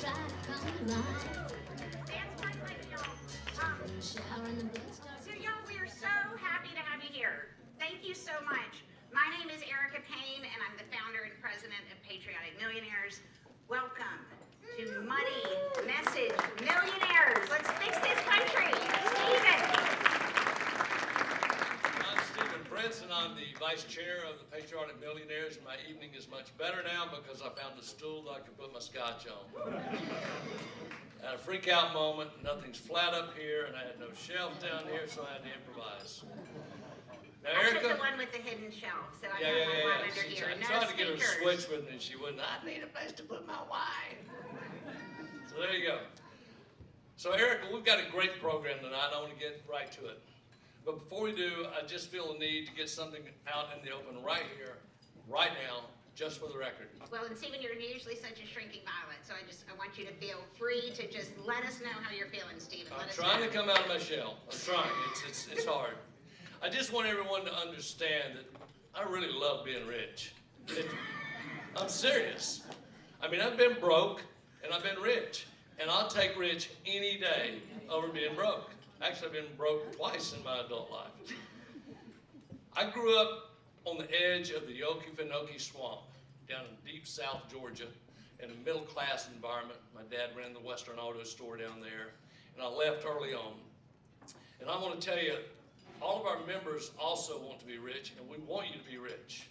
So y'all, we are so happy to have you here. Thank you so much. My name is Payne, and I'm the founder and president of Patriotic Millionaires. Welcome to Money Message Millionaires. Let's fix this country. And I'm the vice chair of the Patriotic Millionaires. My evening is much better now because I found a stool that I can put my scotch on. I had a freak out moment. Nothing's flat up here, and I had no shelf down here, so I had to improvise. Now, I took the one with the hidden shelf, so I got my wine under here. I tried to get her to switch with me, and she wouldn't. I need a place to put my wine. So there you go. So Erica, we've got a great program tonight. I want to get right to it. But before we do, I just feel a need to get something out in the open right here, right now, just for the record. Well, and Stephen, you're usually such a shrinking violet, so I want you to feel free to just let us know how you're feeling, Stephen. I'm trying to come out of my shell. I'm trying. It's hard. I just want everyone to understand that I really love being rich. I'm serious. I mean, I've been broke and I've been rich, and I'll take rich any day over being broke. Actually, I've been broke twice in my adult life. I grew up on the edge of the Okefenokee Swamp down in deep South Georgia in a middle-class environment. My dad ran the Western Auto Store down there, and I left early on. And I want to tell you, all of our members also want to be rich, and we want you to be rich.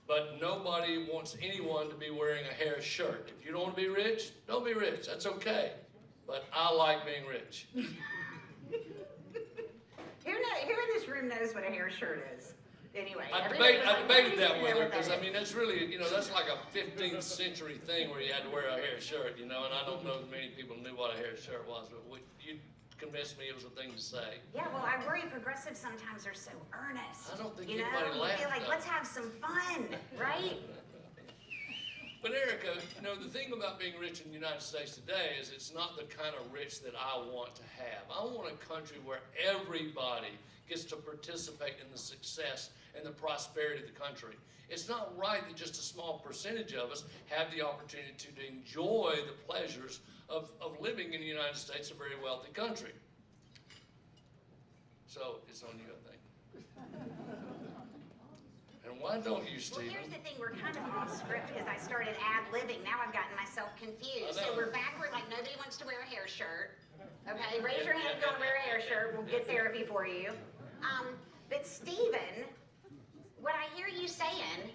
But nobody wants anyone to be wearing a hair shirt. If you don't want to be rich, don't be rich. That's okay. But I like being rich. Who in this room knows what a hair shirt is? Anyway, I debated that with her because, I mean, that's really, that's like a 15th century thing where you had to wear a hair shirt, and I don't know if many people knew what a hair shirt was, but you convinced me it was a thing to say. Yeah, well, I worry progressives sometimes are so earnest. I don't think anybody laughed. Feel like, let's have some fun, right? But Erica, the thing about being rich in the United States today is it's not the kind of rich that I want to have. I want a country where everybody gets to participate in the success and the prosperity of the country. It's not right that just a small percentage of us have the opportunity to enjoy the pleasures of living in the United States, a very wealthy country. So it's on you, I think. And why don't you, Stephen? Well, here's the thing. We're kind of off script because I started ad-libbing. Now I've gotten myself confused. So we're backward, like nobody wants to wear a hair shirt. Okay, raise your hand if you want to wear a hair shirt. We'll get therapy for you. But Stephen, what I hear you saying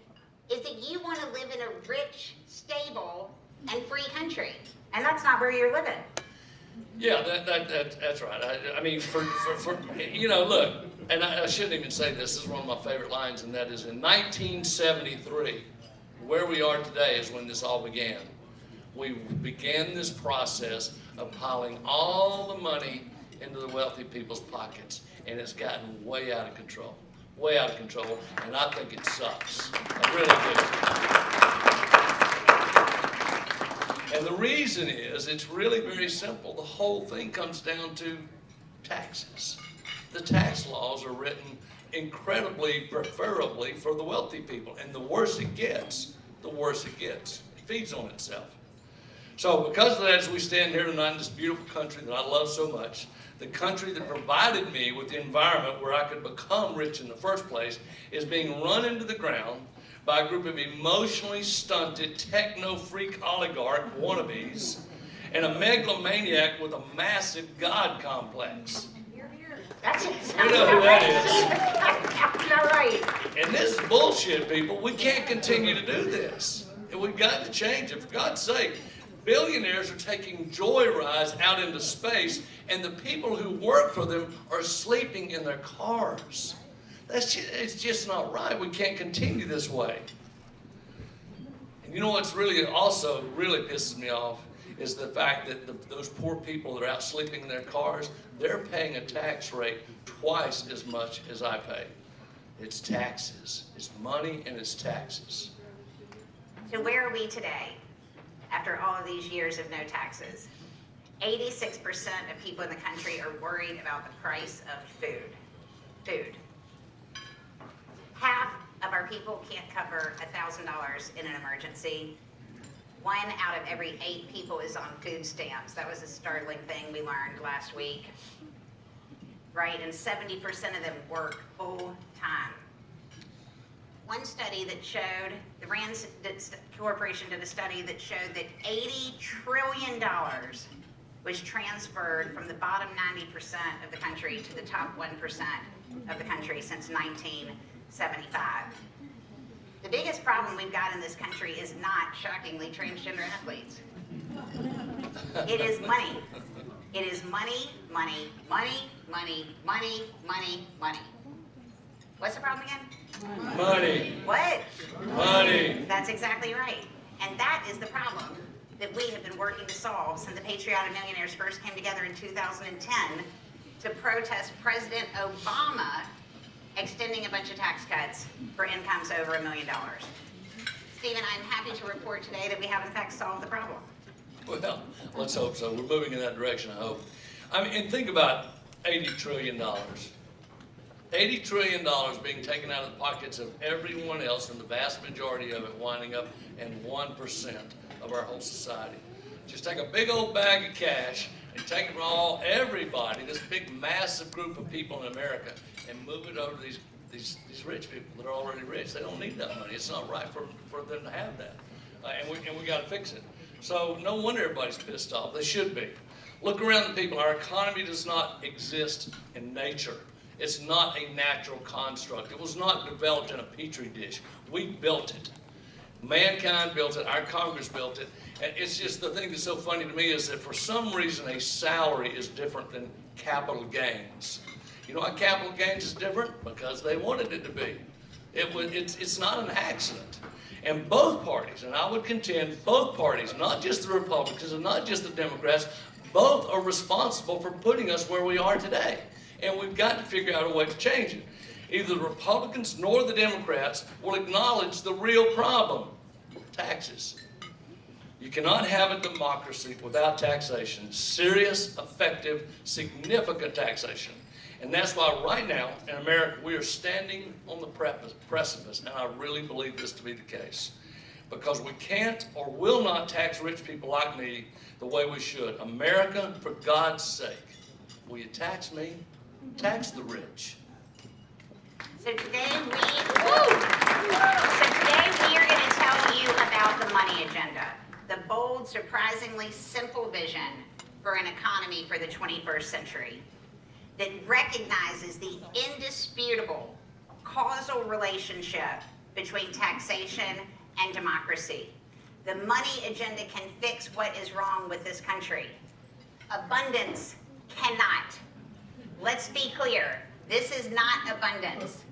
is that you want to live in a rich, stable, and free country. And that's not where you're living. Yeah, that's right. I mean, for look, and I shouldn't even say this. This is one of my favorite lines, and that is in 1973, where we are today is when this all began. We began this process of piling all the money into the wealthy people's pockets, and it's gotten way out of control. Way out of control, and I think it sucks. I really do. And the reason is, it's really very simple. The whole thing comes down to taxes. The tax laws are written incredibly preferably for the wealthy people, and the worse it gets, the worse it gets. It feeds on itself. So because of that, as we stand here tonight in this beautiful country that I love so much, the country that provided me with the environment where I could become rich in the first place is being run into the ground by a group of emotionally stunted techno-freak oligarch wannabes and a megalomaniac with a massive God complex. That's You know who that is. All right. And this is bullshit, people. We can't continue to do this. And we've got to change it. For God's sake, billionaires are taking joyrides out into space, and the people who work for them are sleeping in their cars. It's just not right. We can't continue this way. And you know what's really also really pisses me off is the fact that those poor people that are out sleeping in their cars, they're paying a tax rate twice as much as I pay. It's taxes. It's money and it's taxes. So where are we today after all of these years of no taxes? 86% of people in the country are worried about the price of food. Half of our people can't cover $1,000 in an emergency. 1 out of every 8 people is on food stamps. That was a startling thing we learned last week. Right, and 70% of them work full time. One study that showed, the Rand Corporation did a study that showed that $80 trillion was transferred from the bottom 90% of the country to the top 1% of the country since 1975. The biggest problem we've got in this country is not, shockingly, transgender athletes. It is money. It is money, money, money, money, money, money, money. What's the problem again? Money. What? Money. That's exactly right. And that is the problem that we have been working to solve since the Patriotic Millionaires first came together in 2010 to protest President Obama extending a bunch of tax cuts for incomes over $1 million. Stephen, I'm happy to report today that we have in fact solved the problem. Well, let's hope so. We're moving in that direction, I hope. I mean, and think about $80 trillion. $80 trillion being taken out of the pockets of everyone else, and the vast majority of it winding up in 1% of our whole society. Just take a big old bag of cash and take it from everybody, this big massive group of people in America, and move it over to these rich people that are already rich. They don't need that money. It's not right for them to have that. And we got to fix it. So no wonder everybody's pissed off. They should be. Look around the people. Our economy does not exist in nature. It's not a natural construct. It was not developed in a petri dish. We built it. Mankind built it. Our Congress built it. And it's just the thing that's so funny to me is that for some reason a salary is different than capital gains. You know why capital gains is different? Because they wanted it to be. It's not an accident. And both parties, and I would contend both parties, not just the Republicans and not just the Democrats, both are responsible for putting us where we are today. And we've got to figure out a way to change it. Either the Republicans nor the Democrats will acknowledge the real problem, taxes. You cannot have a democracy without taxation, serious, effective, significant taxation. And that's why right now in America we are standing on the precipice, and I really believe this to be the case. Because we can't or will not tax rich people like me the way we should. America, for God's sake, will you tax me? Tax the rich. So today we are going to tell you about the money agenda, the bold, surprisingly simple vision for an economy for the 21st century that recognizes the indisputable causal relationship between taxation and democracy. The money agenda can fix what is wrong with this country. Abundance cannot. Let's be clear, this is not abundance.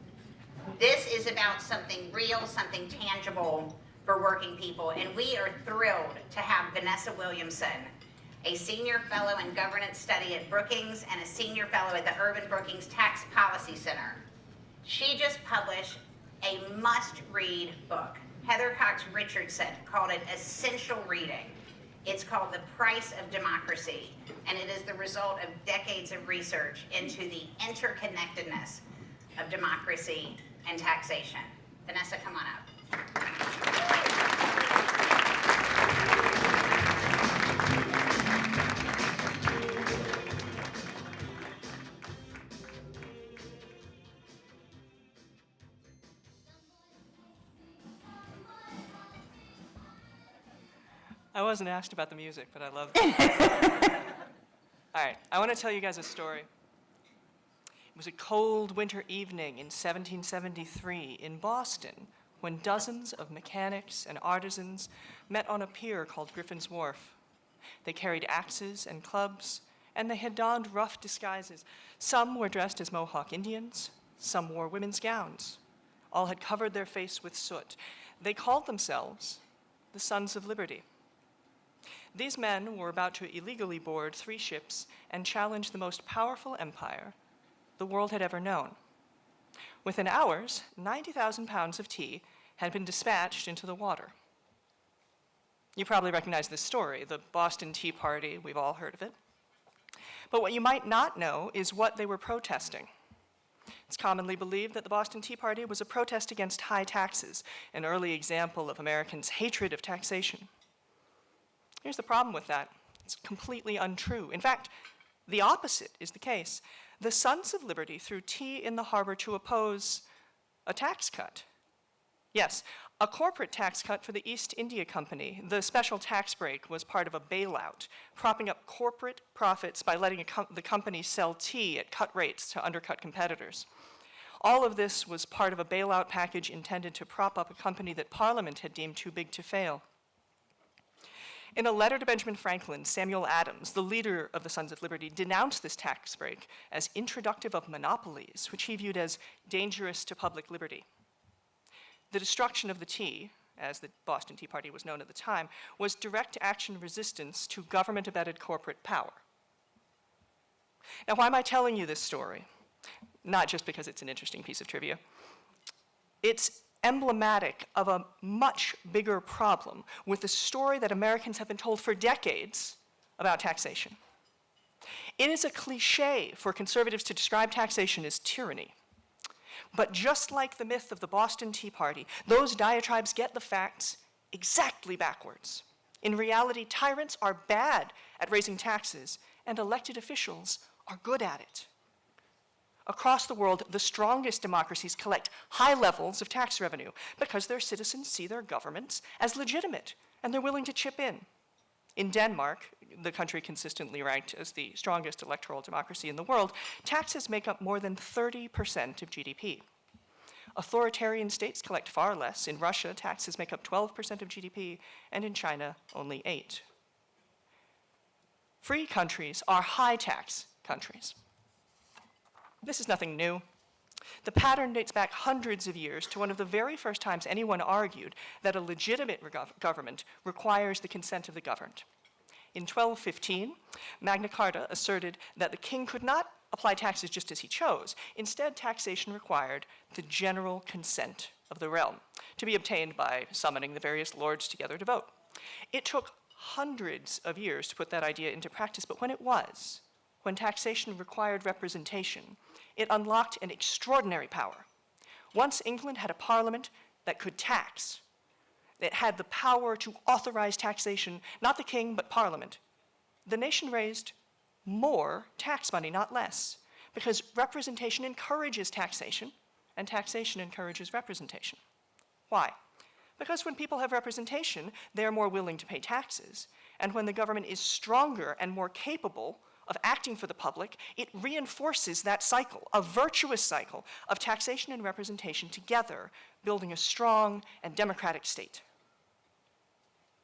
This is about something real, something tangible for working people, and we are thrilled to have Vanessa Williamson, a senior fellow in governance study at Brookings and a senior fellow at the Urban Brookings Tax Policy Center. She just published a must-read book. Heather Cox Richardson called it essential reading. It's called The Price of Democracy, and it is the result of decades of research into the interconnectedness of democracy and taxation. Vanessa, come on up. I wasn't asked about the music, but I love it. All right, I want to tell you guys a story. It was a cold winter evening in 1773 in Boston when dozens of mechanics and artisans met on a pier called Griffin's Wharf. They carried axes and clubs, and they had donned rough disguises. Some were dressed as Mohawk Indians, some wore women's gowns. All had covered their face with soot. They called themselves the Sons of Liberty. These men were about to illegally board 3 ships and challenge the most powerful empire the world had ever known. Within hours, 90,000 pounds of tea had been dispatched into the water. You probably recognize this story, the Boston Tea Party. We've all heard of it. But what you might not know is what they were protesting. It's commonly believed that the Boston Tea Party was a protest against high taxes, an early example of Americans' hatred of taxation. Here's the problem with that. It's completely untrue. In fact, the opposite is the case. The Sons of Liberty threw tea in the harbor to oppose a tax cut. Yes, a corporate tax cut for the East India Company. The special tax break was part of a bailout, propping up corporate profits by letting the company sell tea at cut rates to undercut competitors. All of this was part of a bailout package intended to prop up a company that Parliament had deemed too big to fail. In a letter to Benjamin Franklin, Samuel Adams, the leader of the Sons of Liberty, denounced this tax break as introductive of monopolies, which he viewed as dangerous to public liberty. The destruction of the tea, as the Boston Tea Party was known at the time, was direct action resistance to government-abetted corporate power. Now, why am I telling you this story? Not just because it's an interesting piece of trivia. It's emblematic of a much bigger problem with the story that Americans have been told for decades about taxation. It is a cliche for conservatives to describe taxation as tyranny. But just like the myth of the Boston Tea Party, those diatribes get the facts exactly backwards. In reality, tyrants are bad at raising taxes, and elected officials are good at it. Across the world, the strongest democracies collect high levels of tax revenue because their citizens see their governments as legitimate, and they're willing to chip in. In Denmark, the country consistently ranked as the strongest electoral democracy in the world, taxes make up more than 30% of GDP. Authoritarian states collect far less. In Russia, taxes make up 12% of GDP, and in China, only 8%. Free countries are high-tax countries. This is nothing new. The pattern dates back hundreds of years to one of the very first times anyone argued that a legitimate government requires the consent of the governed. In 1215, Magna Carta asserted that the king could not apply taxes just as he chose. Instead, taxation required the general consent of the realm, to be obtained by summoning the various lords together to vote. It took hundreds of years to put that idea into practice, but when taxation required representation, it unlocked an extraordinary power. Once England had a parliament that could tax, it had the power to authorize taxation, not the king, but parliament. The nation raised more tax money, not less, because representation encourages taxation, and taxation encourages representation. Why? Because when people have representation, they're more willing to pay taxes, and when the government is stronger and more capable of acting for the public, it reinforces that cycle, a virtuous cycle of taxation and representation together, building a strong and democratic state.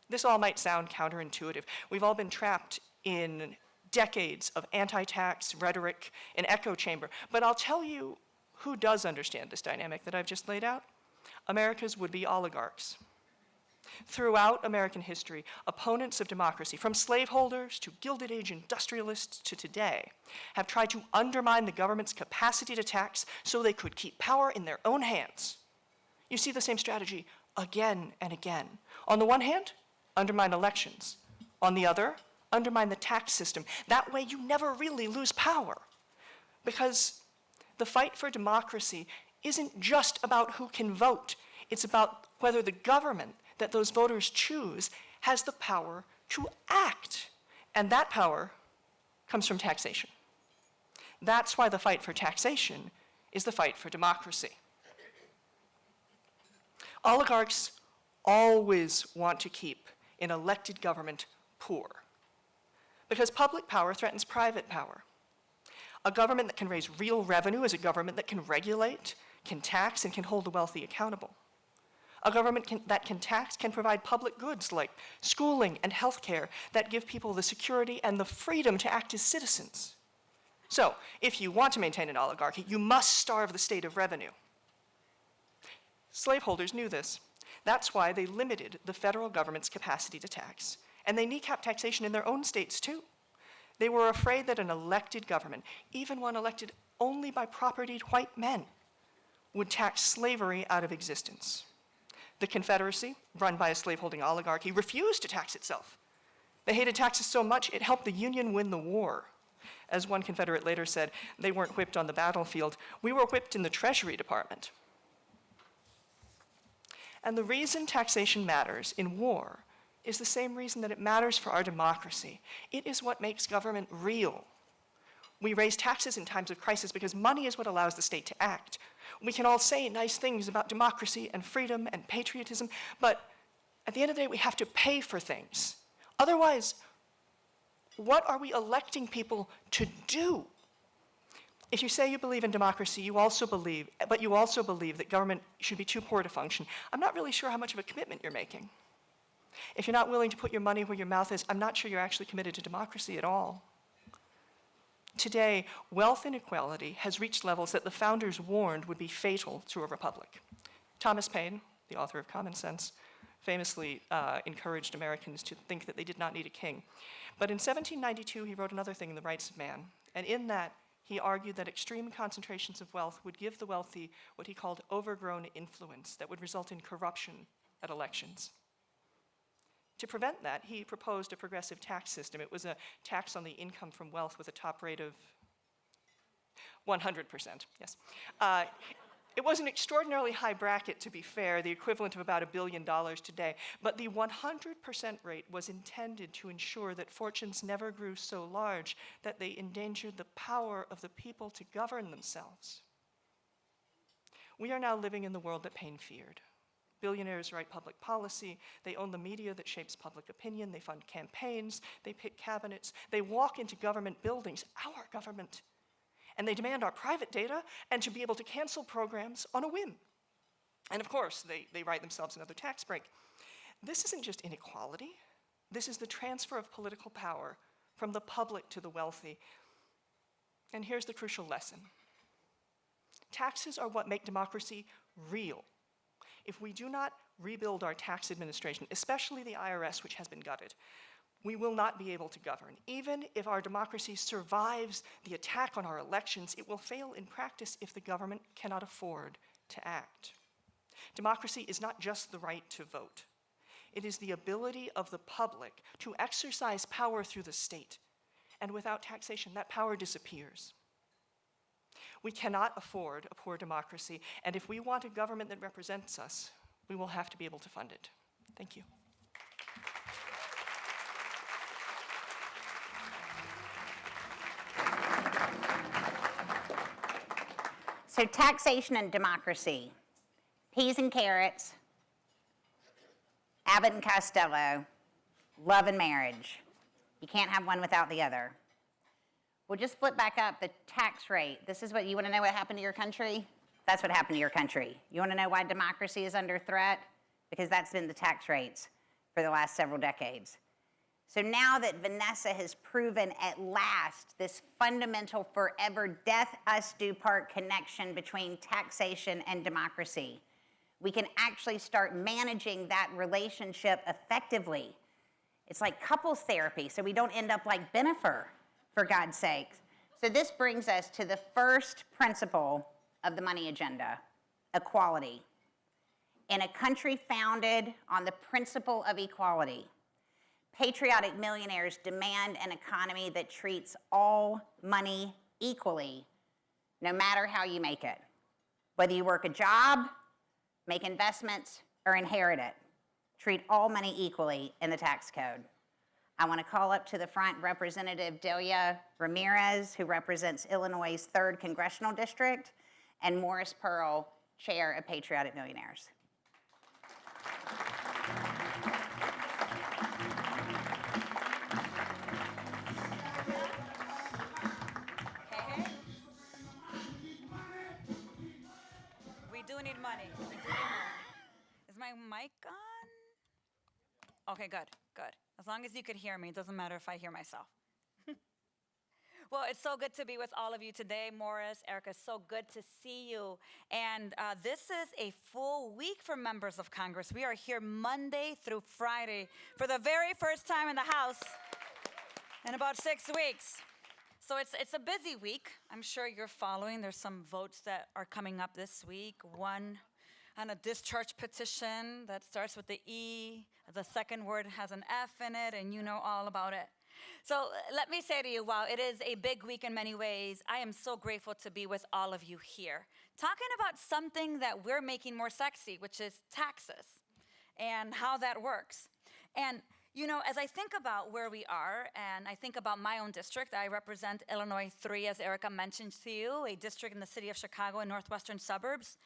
This all might sound counterintuitive. We've all been trapped in decades of anti-tax rhetoric, an echo chamber. But I'll tell you who does understand this dynamic that I've just laid out. America's would-be oligarchs. Throughout American history, opponents of democracy, from slaveholders to Gilded Age industrialists to today, have tried to undermine the government's capacity to tax so they could keep power in their own hands. You see the same strategy again and again. On the one hand, undermine elections. On the other, undermine the tax system. That way you never really lose power. Because the fight for democracy isn't just about who can vote. It's about whether the government that those voters choose has the power to act. And that power comes from taxation. That's why the fight for taxation is the fight for democracy. Oligarchs always want to keep an elected government poor, because public power threatens private power. A government that can raise real revenue is a government that can regulate, can tax, and can hold the wealthy accountable. A government that can tax can provide public goods like schooling and healthcare that give people the security and the freedom to act as citizens. So, if you want to maintain an oligarchy, you must starve the state of revenue. Slaveholders knew this. That's why they limited the federal government's capacity to tax, and they kneecapped taxation in their own states too. They were afraid that an elected government, even one elected only by propertied white men, would tax slavery out of existence. The Confederacy, run by a slaveholding oligarchy, refused to tax itself. They hated taxes so much it helped the Union win the war. As one Confederate later said, they weren't whipped on the battlefield, we were whipped in the Treasury Department. And the reason taxation matters in war is the same reason that it matters for our democracy. It is what makes government real. We raise taxes in times of crisis because money is what allows the state to act. We can all say nice things about democracy and freedom and patriotism, but at the end of the day, we have to pay for things. Otherwise, what are we electing people to do? If you say you believe in democracy, you also believe that government should be too poor to function. I'm not really sure how much of a commitment you're making. If you're not willing to put your money where your mouth is, I'm not sure you're actually committed to democracy at all. Today, wealth inequality has reached levels that the founders warned would be fatal to a republic. Thomas Paine, the author of Common Sense, famously encouraged Americans to think that they did not need a king. But in 1792, he wrote another thing in The Rights of Man, and in that, he argued that extreme concentrations of wealth would give the wealthy what he called overgrown influence that would result in corruption at elections. To prevent that, he proposed a progressive tax system. It was a tax on the income from wealth with a top rate of 100%, yes. It was an extraordinarily high bracket, to be fair, the equivalent of about $1 billion today, but the 100% rate was intended to ensure that fortunes never grew so large that they endangered the power of the people to govern themselves. We are now living in the world that Payne feared. Billionaires write public policy, they own the media that shapes public opinion, they fund campaigns, they pick cabinets, they walk into government buildings, our government, and they demand our private data and to be able to cancel programs on a whim. And of course, they write themselves another tax break. This isn't just inequality, this is the transfer of political power from the public to the wealthy. And here's the crucial lesson. Taxes are what make democracy real. If we do not rebuild our tax administration, especially the IRS, which has been gutted, we will not be able to govern. Even if our democracy survives the attack on our elections, it will fail in practice if the government cannot afford to act. Democracy is not just the right to vote. It is the ability of the public to exercise power through the state. And without taxation, that power disappears. We cannot afford a poor democracy, and if we want a government that represents us, we will have to be able to fund it. Thank you. So taxation and democracy, peas and carrots, Abbott and Costello, love and marriage. You can't have one without the other. We'll just flip back up the tax rate. This is what you want to know what happened to your country? That's what happened to your country. You want to know why democracy is under threat? Because that's been the tax rates for the last several decades. So now that Vanessa has proven at last this fundamental forever death us do part connection between taxation and democracy, we can actually start managing that relationship effectively. It's like couples therapy, so we don't end up like Bennifer, for God's sakes. So this brings us to the first principle of the money agenda, equality. In a country founded on the principle of equality, patriotic millionaires demand an economy that treats all money equally, no matter how you make it. Whether you work a job, make investments, or inherit it, treat all money equally in the tax code. I want to call up to the front Representative Delia Ramirez, who represents Illinois' 3rd Congressional District, and Morris Pearl, Chair of Patriotic Millionaires. Hey. We do need money. Is my mic on? Okay, good. As long as you could hear me, it doesn't matter if I hear myself. Well, it's so good to be with all of you today. Morris, Erica, so good to see you. And this is a full week for members of Congress. We are here Monday through Friday for the very first time in the House in about 6 weeks. So it's a busy week. I'm sure you're following. There's some votes that are coming up this week. One on a discharge petition that starts with the E. The second word has an F in it, and you know all about it. So let me say to you, while it is a big week in many ways, I am so grateful to be with all of you here, talking about something that we're making more sexy, which is taxes and how that works. And You know, as I think about where we are, and I think about my own district, I represent Illinois 3, as Erica mentioned to you, a district in the city of Chicago in northwestern suburbs.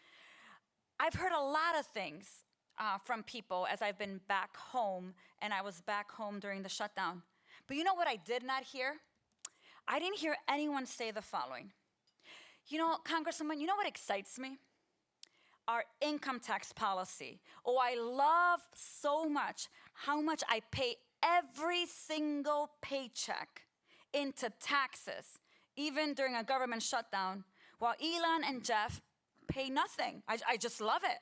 I've heard a lot of things from people as I've been back home, and I was back home during the shutdown. But you know what I did not hear? I didn't hear anyone say the following. You know, Congresswoman, you know what excites me? Our income tax policy. Oh, I love so much how much I pay every single paycheck into taxes, even during a government shutdown, while Elon and Jeff pay nothing. I just love it.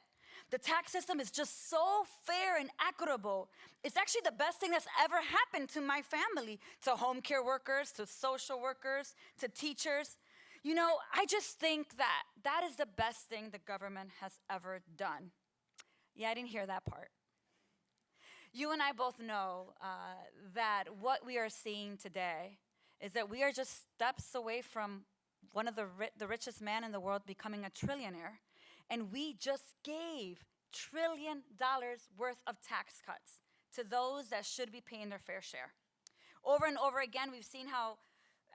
The tax system is just so fair and equitable. It's actually the best thing that's ever happened to my family, to home care workers, to social workers, to teachers. You know, I just think that that is the best thing the government has ever done. Yeah, I didn't hear that part. You and I both know that what we are seeing today is that we are just steps away from one of the richest man in the world becoming a trillionaire, and we just gave $1 trillion worth of tax cuts to those that should be paying their fair share. Over and over again, we've seen how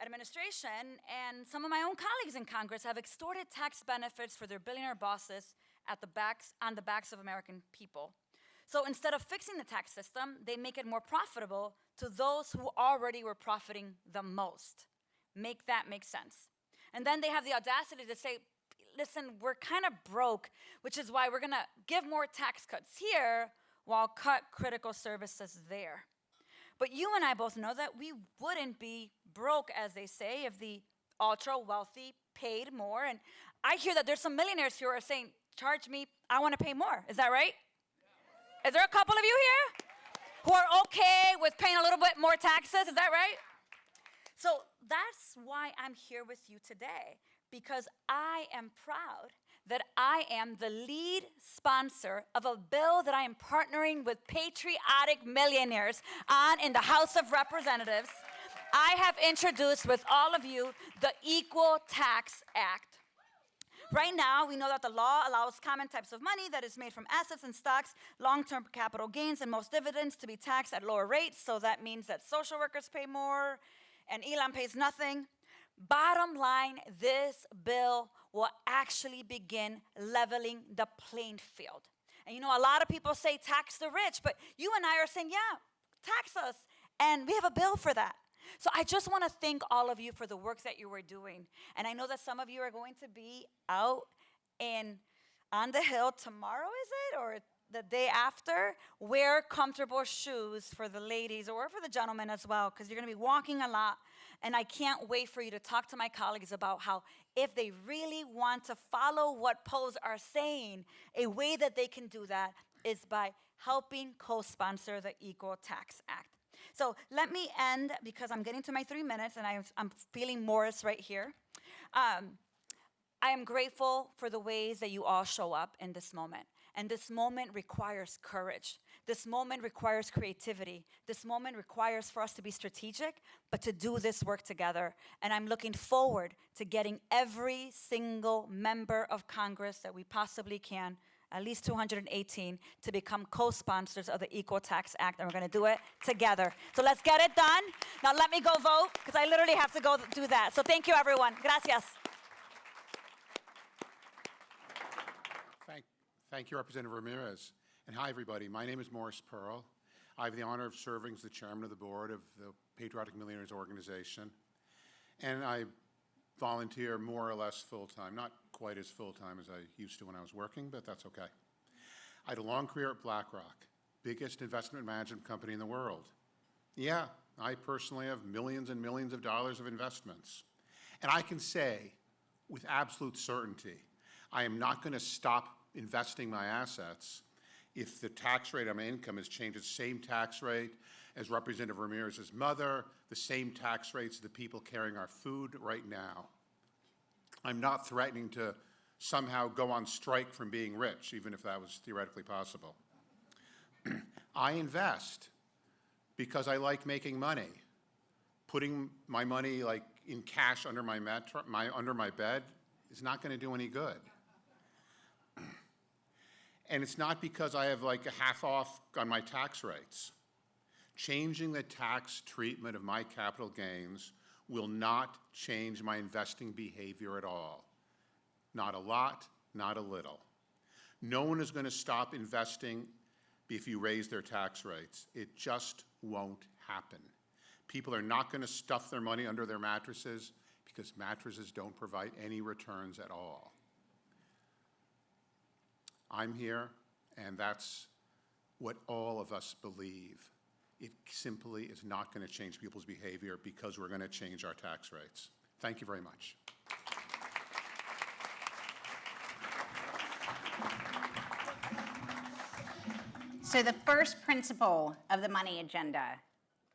administration and some of my own colleagues in Congress have extorted tax benefits for their billionaire bosses on the backs of American people. So instead of fixing the tax system, they make it more profitable to those who already were profiting the most. Make that make sense. And then they have the audacity to say, listen, we're kind of broke, which is why we're gonna give more tax cuts here while cut critical services there. But you and I both know that we wouldn't be broke, as they say, if the ultra-wealthy paid more. And I hear that there's some millionaires who are saying, charge me, I want to pay more. Is that right? Yeah. Is there a couple of you here who are okay with paying a little bit more taxes? Is that right? So that's why I'm here with you today, because I am proud that I am the lead sponsor of a bill that I am partnering with Patriotic Millionaires on in the House of Representatives. I have introduced with all of you the Equal Tax Act. Right now, we know that the law allows common types of money that is made from assets and stocks, long-term capital gains, and most dividends to be taxed at lower rates. So that means that social workers pay more and Elon pays nothing. Bottom line, this bill will actually begin leveling the playing field. And you know, a lot of people say tax the rich, but you and I are saying, yeah, tax us. And we have a bill for that. So I just want to thank all of you for the work that you were doing. And I know that some of you are going to be out on the Hill tomorrow, is it? Or the day after? Wear comfortable shoes for the ladies or for the gentlemen as well, because you're going to be walking a lot. And I can't wait for you to talk to my colleagues about how if they really want to follow what polls are saying, a way that they can do that is by helping co-sponsor the Equal Tax Act. So let me end, because I'm getting to my 3 minutes, and I'm feeling Morris right here. I am grateful for the ways that you all show up in this moment. And this moment requires courage. This moment requires creativity. This moment requires for us to be strategic, but to do this work together. And I'm looking forward to getting every single member of Congress that we possibly can, at least 218, to become co-sponsors of the Equal Tax Act, and we're going to do it together. So let's get it done. Now let me go vote, because I literally have to go do that. So thank you, everyone. Gracias. Thank you, Representative Ramirez. And hi, everybody. My name is Morris Pearl. I have the honor of serving as the chairman of the board of the Patriotic Millionaires organization. And I volunteer more or less full-time, not quite as full-time as I used to when I was working, but that's okay. I had a long career at BlackRock, biggest investment management company in the world. Yeah, I personally have millions and millions of dollars of investments. And I can say with absolute certainty, I am not going to stop investing my assets if the tax rate on my income has changed the same tax rate as Representative Ramirez's mother, the same tax rates of the people carrying our food right now. I'm not threatening to somehow go on strike from being rich, even if that was theoretically possible. I invest because I like making money. Putting my money like in cash under my bed is not going to do any good. And it's not because I have like a half off on my tax rates. Changing the tax treatment of my capital gains will not change my investing behavior at all. Not a lot, not a little. No one is going to stop investing if you raise their tax rates. It just won't happen. People are not going to stuff their money under their mattresses because mattresses don't provide any returns at all. I'm here, and that's what all of us believe. It simply is not going to change people's behavior because we're going to change our tax rates. Thank you very much. So the first principle of the money agenda,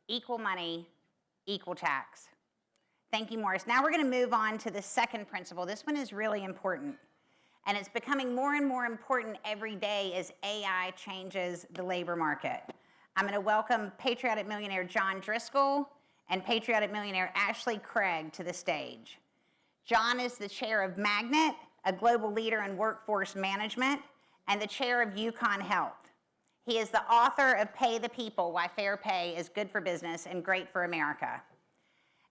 equal money, equal tax. Thank you, Morris. Now we're going to move on to the second principle. This one is really important. And it's becoming more and more important every day as AI changes the labor market. I'm going to welcome Patriotic Millionaire John Driscoll and Patriotic Millionaire Ashley Craig to the stage. John is the chair of Magnet, a global leader in workforce management, and the chair of Yukon Health. He is the author of Pay the People, Why Fair Pay is Good for Business and Great for America.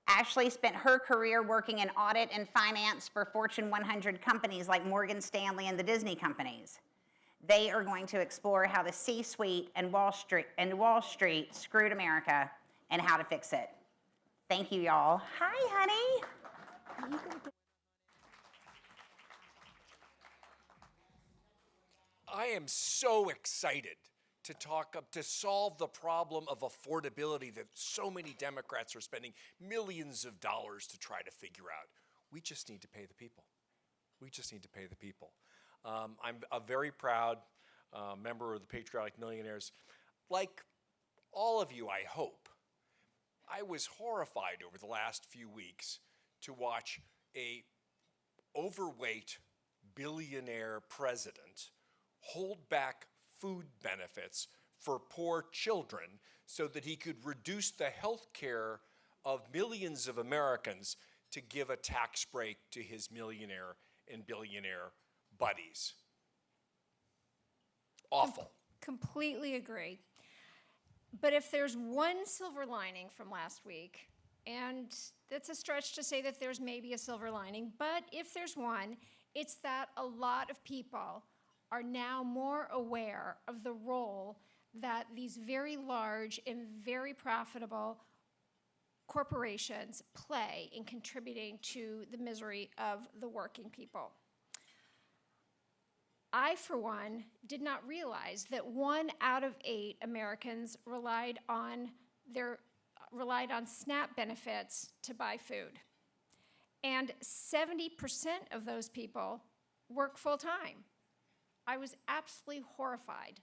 Ashley spent her career working in audit and finance for Fortune 100 companies like Morgan Stanley and the Disney companies. They are going to explore how the C-suite and Wall Street screwed America and how to fix it. Thank you, y'all. Hi, honey. I am so excited to solve the problem of affordability that so many Democrats are spending millions of dollars to try to figure out. We just need to pay the people. We just need to pay the people. I'm a very proud member of the Patriotic Millionaires. Like all of you, I hope, I was horrified over the last few weeks to watch a overweight billionaire president hold back food benefits for poor children so that he could reduce the health care of millions of Americans to give a tax break to his millionaire and billionaire buddies. Awful. Completely agree. But if there's one silver lining from last week, and it's a stretch to say that there's maybe a silver lining, but if there's one, it's that a lot of people are now more aware of the role that these very large and very profitable corporations play in contributing to the misery of the working people. I, for one, did not realize that 1 out of 8 Americans relied on SNAP benefits to buy food. And 70% of those people work full-time. I was absolutely horrified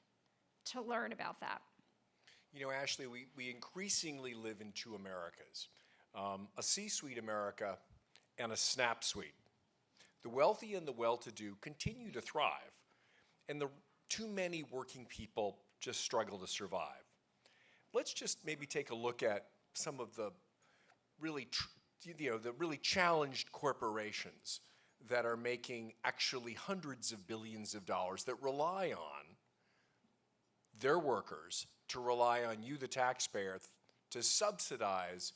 to learn about that. You know, Ashley, we increasingly live in two Americas, a C-suite America and a SNAP suite. The wealthy and the well-to-do continue to thrive, and the too many working people just struggle to survive. Let's just maybe take a look at some of the really, the really challenged corporations that are making actually hundreds of billions of dollars that rely on their workers to rely on you, the taxpayer, to subsidize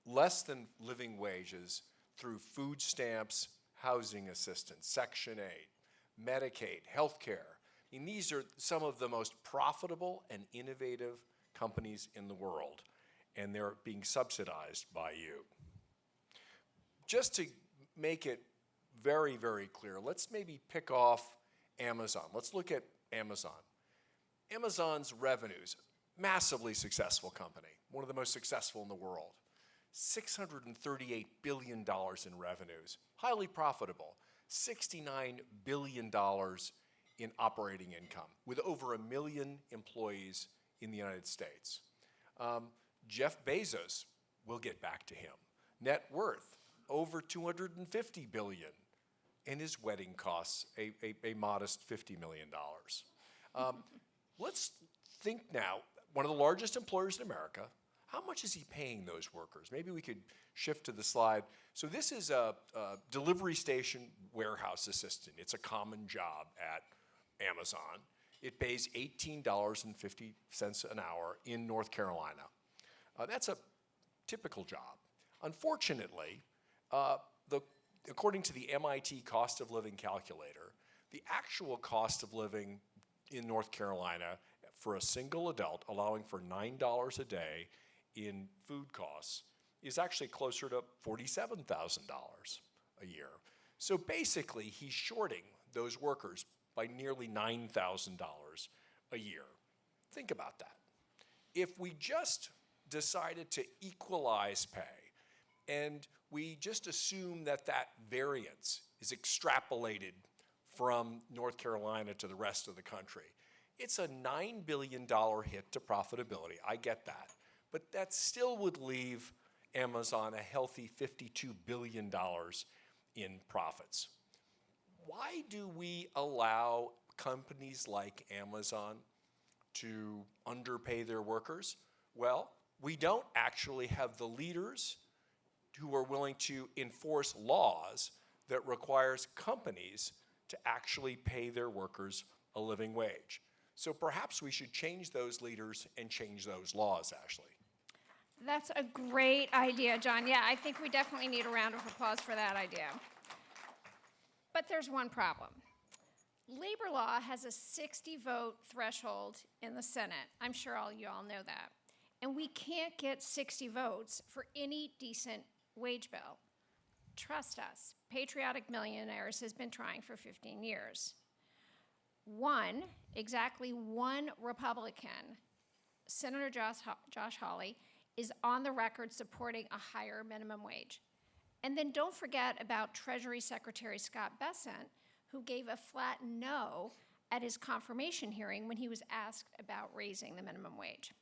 less than living wages through food stamps, housing assistance, Section 8, Medicaid, healthcare. I mean, these are some of the most profitable and innovative companies in the world, and they're being subsidized by you. Just to make it very, very clear, let's maybe pick off Amazon. Let's look at Amazon. Amazon's revenues, massively successful company, one of the most successful in the world. $638 billion in revenues, highly profitable. $69 billion in operating income, with over 1 million employees in the United States. Jeff Bezos, we'll get back to him. Net worth, over $250 billion. And his wedding costs, a modest $50 million. Let's think now, one of the largest employers in America, how much is he paying those workers? Maybe we could shift to the slide. So this is a delivery station warehouse assistant. It's a common job at Amazon. It pays $18.50 an hour in North Carolina. That's a typical job. Unfortunately, according to the MIT cost of living calculator, the actual cost of living in North Carolina for a single adult, allowing for $9 a day in food costs, is actually closer to $47,000 a year. So basically, he's shorting those workers by nearly $9,000 a year. Think about that. If we just decided to equalize pay, and we just assume that that variance is extrapolated from North Carolina to the rest of the country, it's a $9 billion hit to profitability. I get that. But that still would leave Amazon a healthy $52 billion in profits. Why do we allow companies like Amazon to underpay their workers? Well, we don't actually have the leaders who are willing to enforce laws that requires companies to actually pay their workers a living wage. So perhaps we should change those leaders and change those laws, Ashley. That's a great idea, John. Yeah, I think we definitely need a round of applause for that idea. But there's one problem. Labor law has a 60-vote threshold in the Senate. I'm sure all you all know that. And we can't get 60 votes for any decent wage bill. Trust us, Patriotic Millionaires has been trying for 15 years. Exactly one Republican, Senator Josh Hawley, is on the record supporting a higher minimum wage. And then don't forget about Treasury Secretary Scott Bessent, who gave a flat no at his confirmation hearing when he was asked about raising the minimum wage.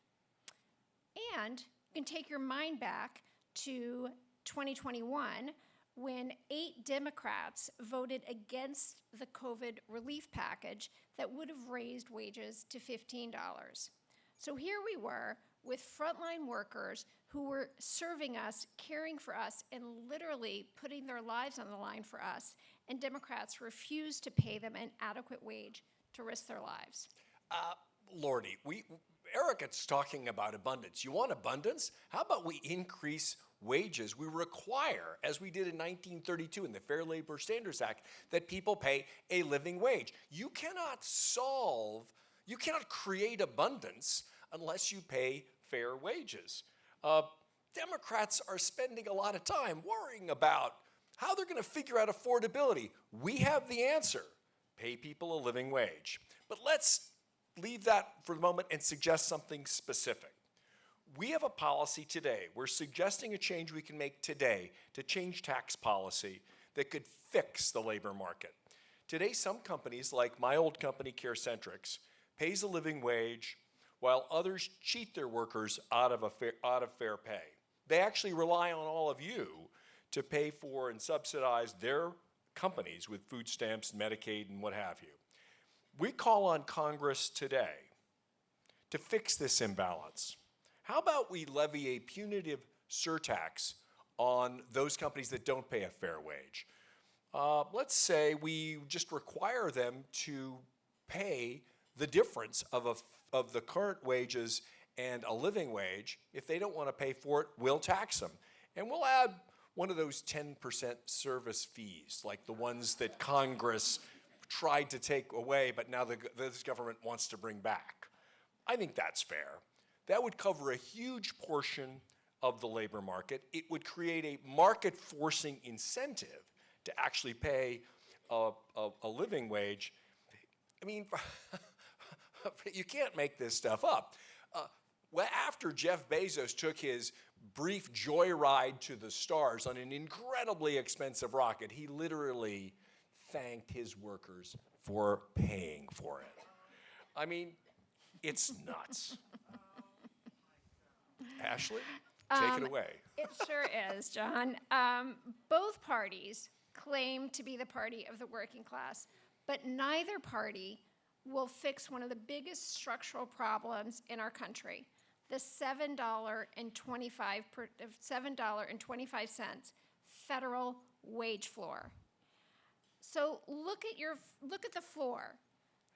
And you can take your mind back to 2021, when 8 Democrats voted against the COVID relief package that would have raised wages to $15. So here we were with frontline workers who were serving us, caring for us, and literally putting their lives on the line for us, and Democrats refused to pay them an adequate wage to risk their lives. Lordy, Erica's talking about abundance. You want abundance? How about we increase wages? We require, as we did in 1932 in the Fair Labor Standards Act, that people pay a living wage. You cannot create abundance unless you pay fair wages. Democrats are spending a lot of time worrying about how they're going to figure out affordability. We have the answer: pay people a living wage. But let's leave that for the moment and suggest something specific. We have a policy today. We're suggesting a change we can make today to change tax policy that could fix the labor market. Today, some companies, like my old company, CareCentrix, pays a living wage while others cheat their workers out of fair pay. They actually rely on all of you to pay for and subsidize their companies with food stamps, Medicaid, and what have you. We call on Congress today to fix this imbalance. How about we levy a punitive surtax on those companies that don't pay a fair wage? Let's say we just require them to pay the difference of the current wages and a living wage. If they don't want to pay for it, we'll tax them. And we'll add one of those 10% service fees, like the ones that Congress tried to take away, but now this government wants to bring back. I think that's fair. That would cover a huge portion of the labor market. It would create a market-forcing incentive to actually pay a living wage. I mean, you can't make this stuff up. After Jeff Bezos took his brief joyride to the stars on an incredibly expensive rocket, he literally thanked his workers for paying for it. I mean, it's nuts. Ashley, take it away. It sure is, John. Both parties claim to be the party of the working class, but neither party will fix one of the biggest structural problems in our country, the $7.25 federal wage floor. So look at the floor.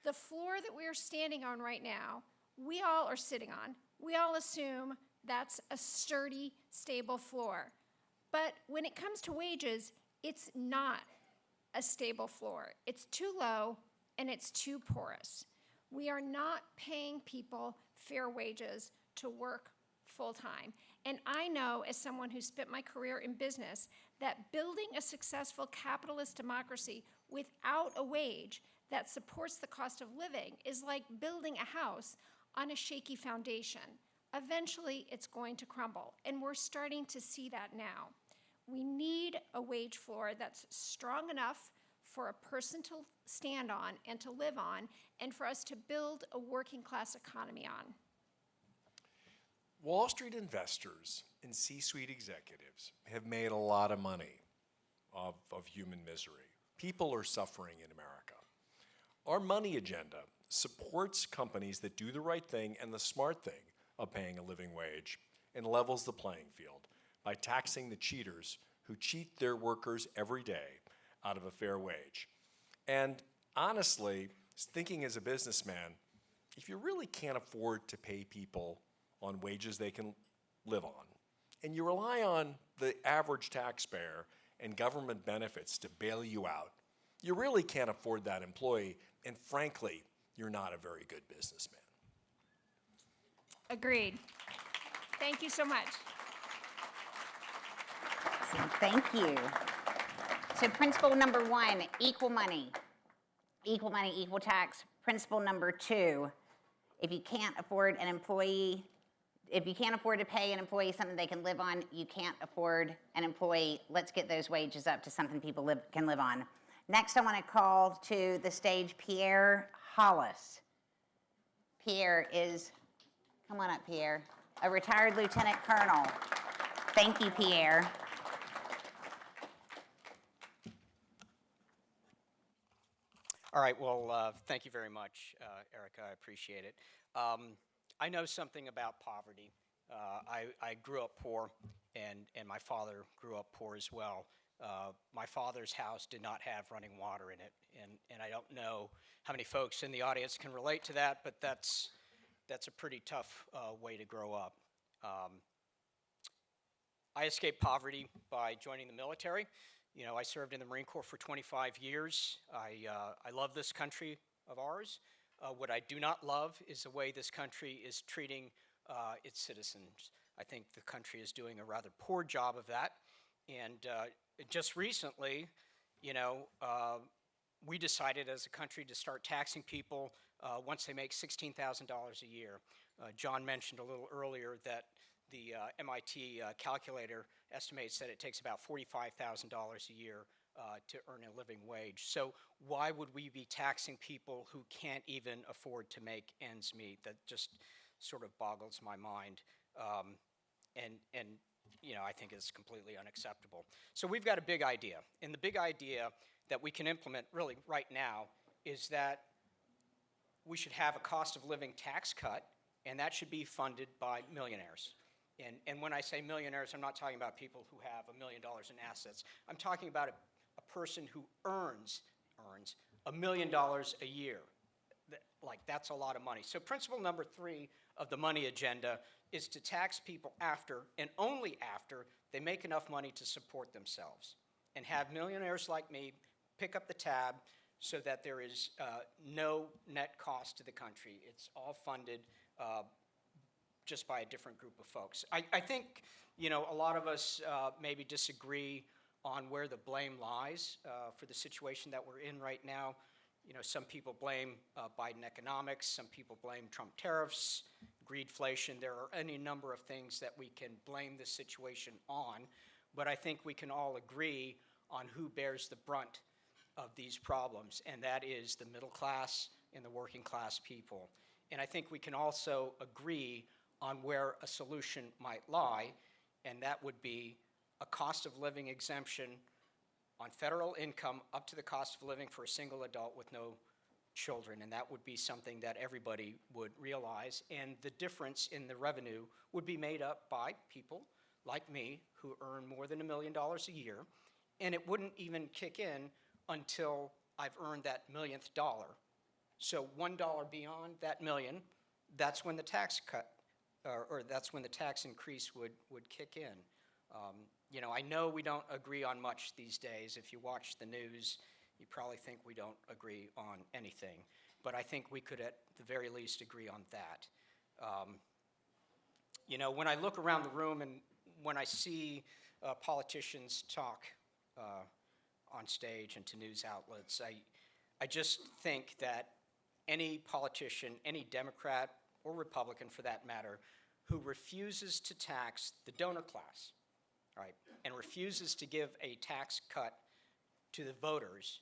the floor that we are standing on right now, we all are sitting on. We all assume that's a sturdy, stable floor. But when it comes to wages, it's not a stable floor. It's too low and it's too porous. We are not paying people fair wages to work full-time. And I know, as someone who spent my career in business, that building a successful capitalist democracy without a wage that supports the cost of living is like building a house on a shaky foundation. Eventually, it's going to crumble, and we're starting to see that now. We need a wage floor that's strong enough for a person to stand on and to live on, and for us to build a working class economy on. Wall Street investors and C-suite executives have made a lot of money of human misery. People are suffering in America. Our money agenda supports companies that do the right thing and the smart thing of paying a living wage and levels the playing field by taxing the cheaters who cheat their workers every day out of a fair wage. And honestly, thinking as a businessman, if you really can't afford to pay people on wages they can live on, and you rely on the average taxpayer and government benefits to bail you out, you really can't afford that employee, and frankly, you're not a very good businessman. Agreed. Thank you so much. Thank you. So principle number 1, equal money. Equal money, equal tax. Principle number 2, if you can't afford to pay an employee something they can live on, you can't afford an employee. Let's get those wages up to something people can live on. Next, I want to call to the stage Pierre Hollis. Pierre is, come on up, Pierre, a retired lieutenant colonel. Thank you, Pierre. All right, well, thank you very much, Erica. I appreciate it. I know something about poverty. I grew up poor, and my father grew up poor as well. My father's house did not have running water in it, and I don't know how many folks in the audience can relate to that, but that's a pretty tough way to grow up. I escaped poverty by joining the military. You know, I served in the Marine Corps for 25 years. I love this country of ours. What I do not love is the way this country is treating its citizens. I think the country is doing a rather poor job of that. And just recently, you know, we decided as a country to start taxing people once they make $16,000 a year. John mentioned a little earlier that the MIT calculator estimates that it takes about $45,000 a year to earn a living wage. So why would we be taxing people who can't even afford to make ends meet? That just sort of boggles my mind. And you know, I think it's completely unacceptable. So we've got a big idea. And the big idea that we can implement really right now is that we should have a cost of living tax cut, and that should be funded by millionaires. And when I say millionaires, I'm not talking about people who have $1 million in assets. I'm talking about a person who earns $1 million a year. Like, that's a lot of money. So principle number 3 of the money agenda is to tax people after, and only after, they make enough money to support themselves, and have millionaires like me pick up the tab so that there is no net cost to the country. It's all funded just by a different group of folks. I think, you know, a lot of us maybe disagree on where the blame lies for the situation that we're in right now. You know, some people blame Biden economics, some people blame Trump tariffs, greedflation. There are any number of things that we can blame this situation on, but I think we can all agree on who bears the brunt of these problems, and that is the middle class and the working class people. And I think we can also agree on where a solution might lie, and that would be a cost of living exemption on federal income up to the cost of living for a single adult with no children, and that would be something that everybody would realize, and the difference in the revenue would be made up by people like me who earn more than $1 million a year, and it wouldn't even kick in until I've earned that millionth dollar So $1 beyond that million, that's when the tax cut, or that's when the tax increase would kick in. You know, I know we don't agree on much these days. If you watch the news, you probably think we don't agree on anything. But I think we could at the very least agree on that. You know, when I look around the room and when I see politicians talk on stage and to news outlets, I just think that any politician, any Democrat or Republican for that matter, who refuses to tax the donor class, right, and refuses to give a tax cut to the voters,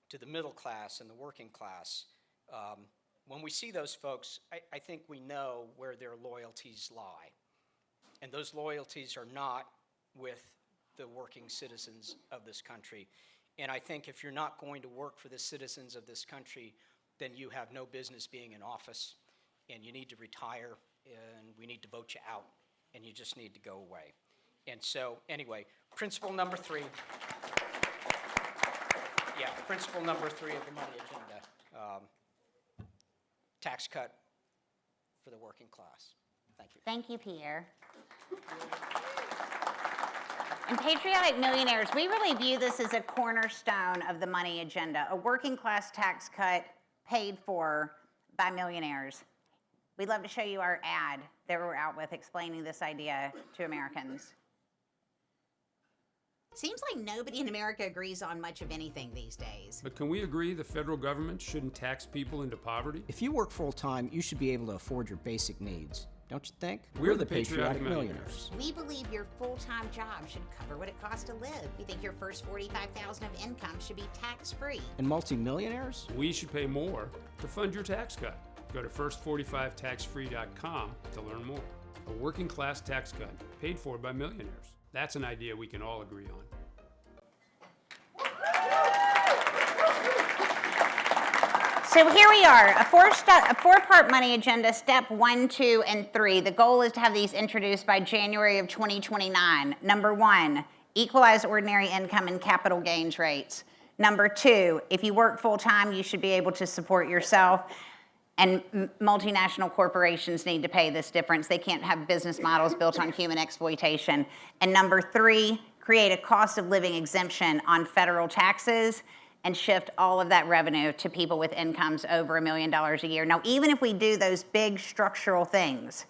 to the middle class and the working class, when we see those folks, I think we know where their loyalties lie. And those loyalties are not with the working citizens of this country. And I think if you're not going to work for the citizens of this country, then you have no business being in office, and you need to retire, and we need to vote you out, and you just need to go away. And so, anyway, principle number 3. Yeah, principle number 3 of the money agenda. Tax cut for the working class. Thank you. Thank you, Pierre. In Patriotic Millionaires, we really view this as a cornerstone of the money agenda, a working class tax cut paid for by millionaires. We'd love to show you our ad that we're out with explaining this idea to Americans. Seems like nobody in America agrees on much of anything these days. But can we agree the federal government shouldn't tax people into poverty? If you work full-time, you should be able to afford your basic needs. Don't you think? We're the Patriotic Millionaires. We believe your full-time job should cover what it costs to live. We think your first $45,000 of income should be tax-free. And multi-millionaires? We should pay more to fund your tax cut. Go to first45taxfree.com to learn more. A working class tax cut paid for by millionaires. That's an idea we can all agree on. So here we are, a four-part money agenda, step 1, 2, and 3. The goal is to have these introduced by January of 2029. Number 1, equalize ordinary income and capital gains rates. Number 2, if you work full-time, you should be able to support yourself. And multinational corporations need to pay this difference. They can't have business models built on human exploitation. And number 3, create a cost of living exemption on federal taxes and shift all of that revenue to people with incomes over $1 million a year. Now, even if we do those big structural things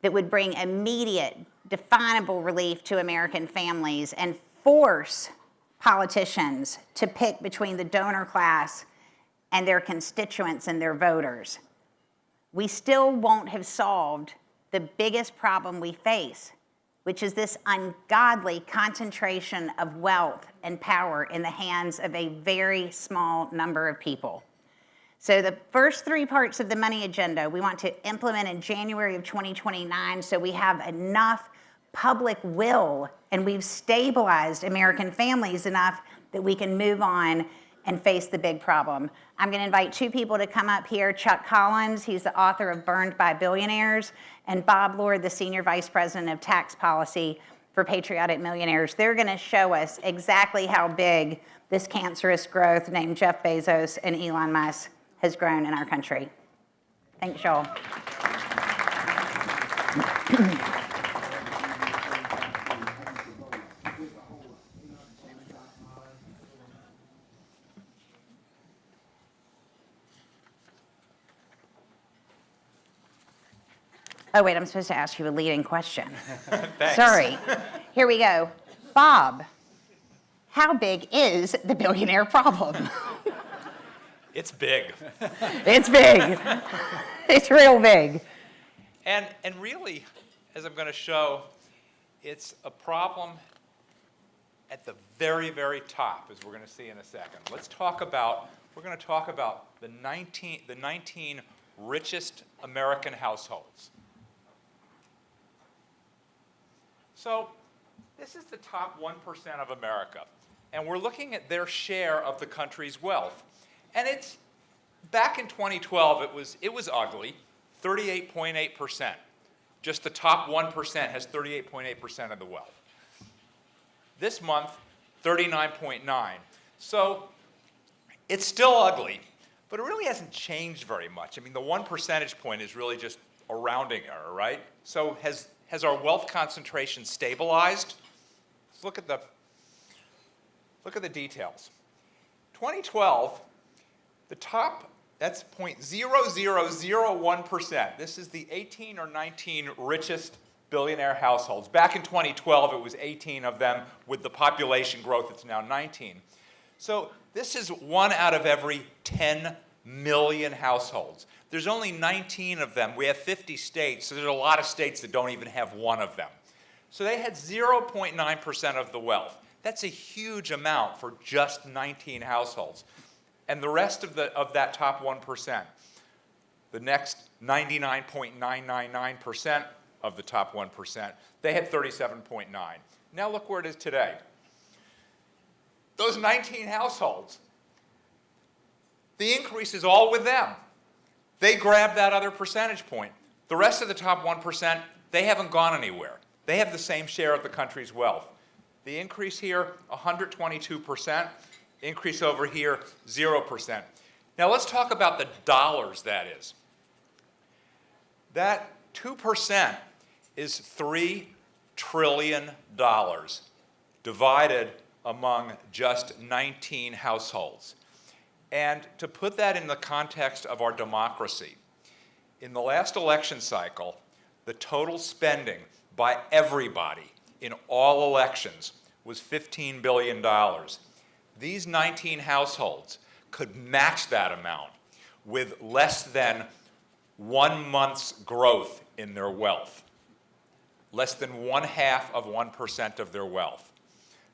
that would bring immediate, definable relief to American families and force politicians to pick between the donor class and their constituents and their voters, we still won't have solved the biggest problem we face, which is this ungodly concentration of wealth and power in the hands of a very small number of people. So the first 3 parts of the money agenda we want to implement in January of 2029 so we have enough public will and we've stabilized American families enough that we can move on and face the big problem. I'm going to invite 2 people to come up here. Chuck Collins, he's the author of Burned by Billionaires, and Bob Lord, the Senior Vice President of Tax Policy for Patriotic Millionaires. They're going to show us exactly how big this cancerous growth named Jeff Bezos and Elon Musk has grown in our country. Thanks, y'all. Oh, wait, I'm supposed to ask you a leading question. Sorry. Here we go. Bob, how big is the billionaire problem? It's big. It's big. It's real big. And really, as I'm going to show, it's a problem at the very, very top, as we're going to see in a second. We're going to talk about the 19 richest American households. So this is the top 1% of America, and we're looking at their share of the country's wealth. And it's, back in 2012, it was ugly, 38.8%. Just the top 1% has 38.8% of the wealth. This month, 39.9%. So it's still ugly, But it really hasn't changed very much. I mean, the 1 percentage point is really just a rounding error, right? So has our wealth concentration stabilized? Let's look at the details. 2012, the top, that's 0.0001%. This is the 18 or 19 richest billionaire households. Back in 2012, it was 18 of them. With the population growth, it's now 19. So this is 1 out of every 10 million households. There's only 19 of them. We have 50 states, so there's a lot of states that don't even have 1 of them. So they had 0.9% of the wealth. That's a huge amount for just 19 households. And the rest of that top 1%, the next 99.999% of the top 1%, they had 37.9. Now look where it is today. Those 19 households, the increase is all with them. They grabbed that other percentage point. The rest of the top 1%, they haven't gone anywhere. They have the same share of the country's wealth. The increase here, 122%. Increase over here, 0%. Now let's talk about the dollars that is. That 2% is $3 trillion divided among just 19 households. And to put that in the context of our democracy, in the last election cycle, the total spending by everybody in all elections was $15 billion. These 19 households could match that amount with less than 1 month's growth in their wealth. Less than 0.5% of their wealth.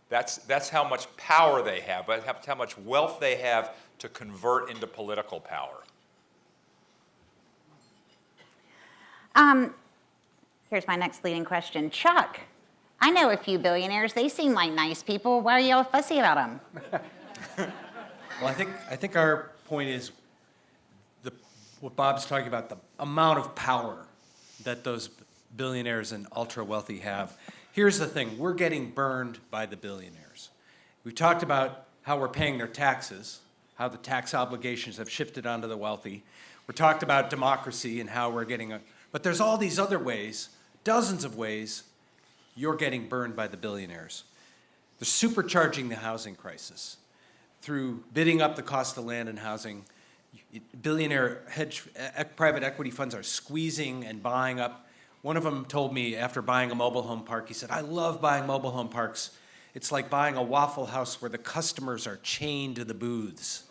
That's how much power they have, that's how much wealth they have to convert into political power. Here's my next leading question. Chuck, I know a few billionaires. They seem like nice people. Why are you all fussy about them? Well, I think our point is what Bob's talking about, the amount of power that those billionaires and ultra-wealthy have. Here's the thing. We're getting burned by the billionaires. We've talked about how we're paying their taxes, how the tax obligations have shifted onto the wealthy. We talked about democracy and how we're getting but there's all these other ways, dozens of ways, you're getting burned by the billionaires. They're supercharging the housing crisis through bidding up the cost of land and housing. Billionaire private equity funds are squeezing and buying up. One of them told me after buying a mobile home park, he said, I love buying mobile home parks. It's like buying a Waffle House where the customers are chained to the booths.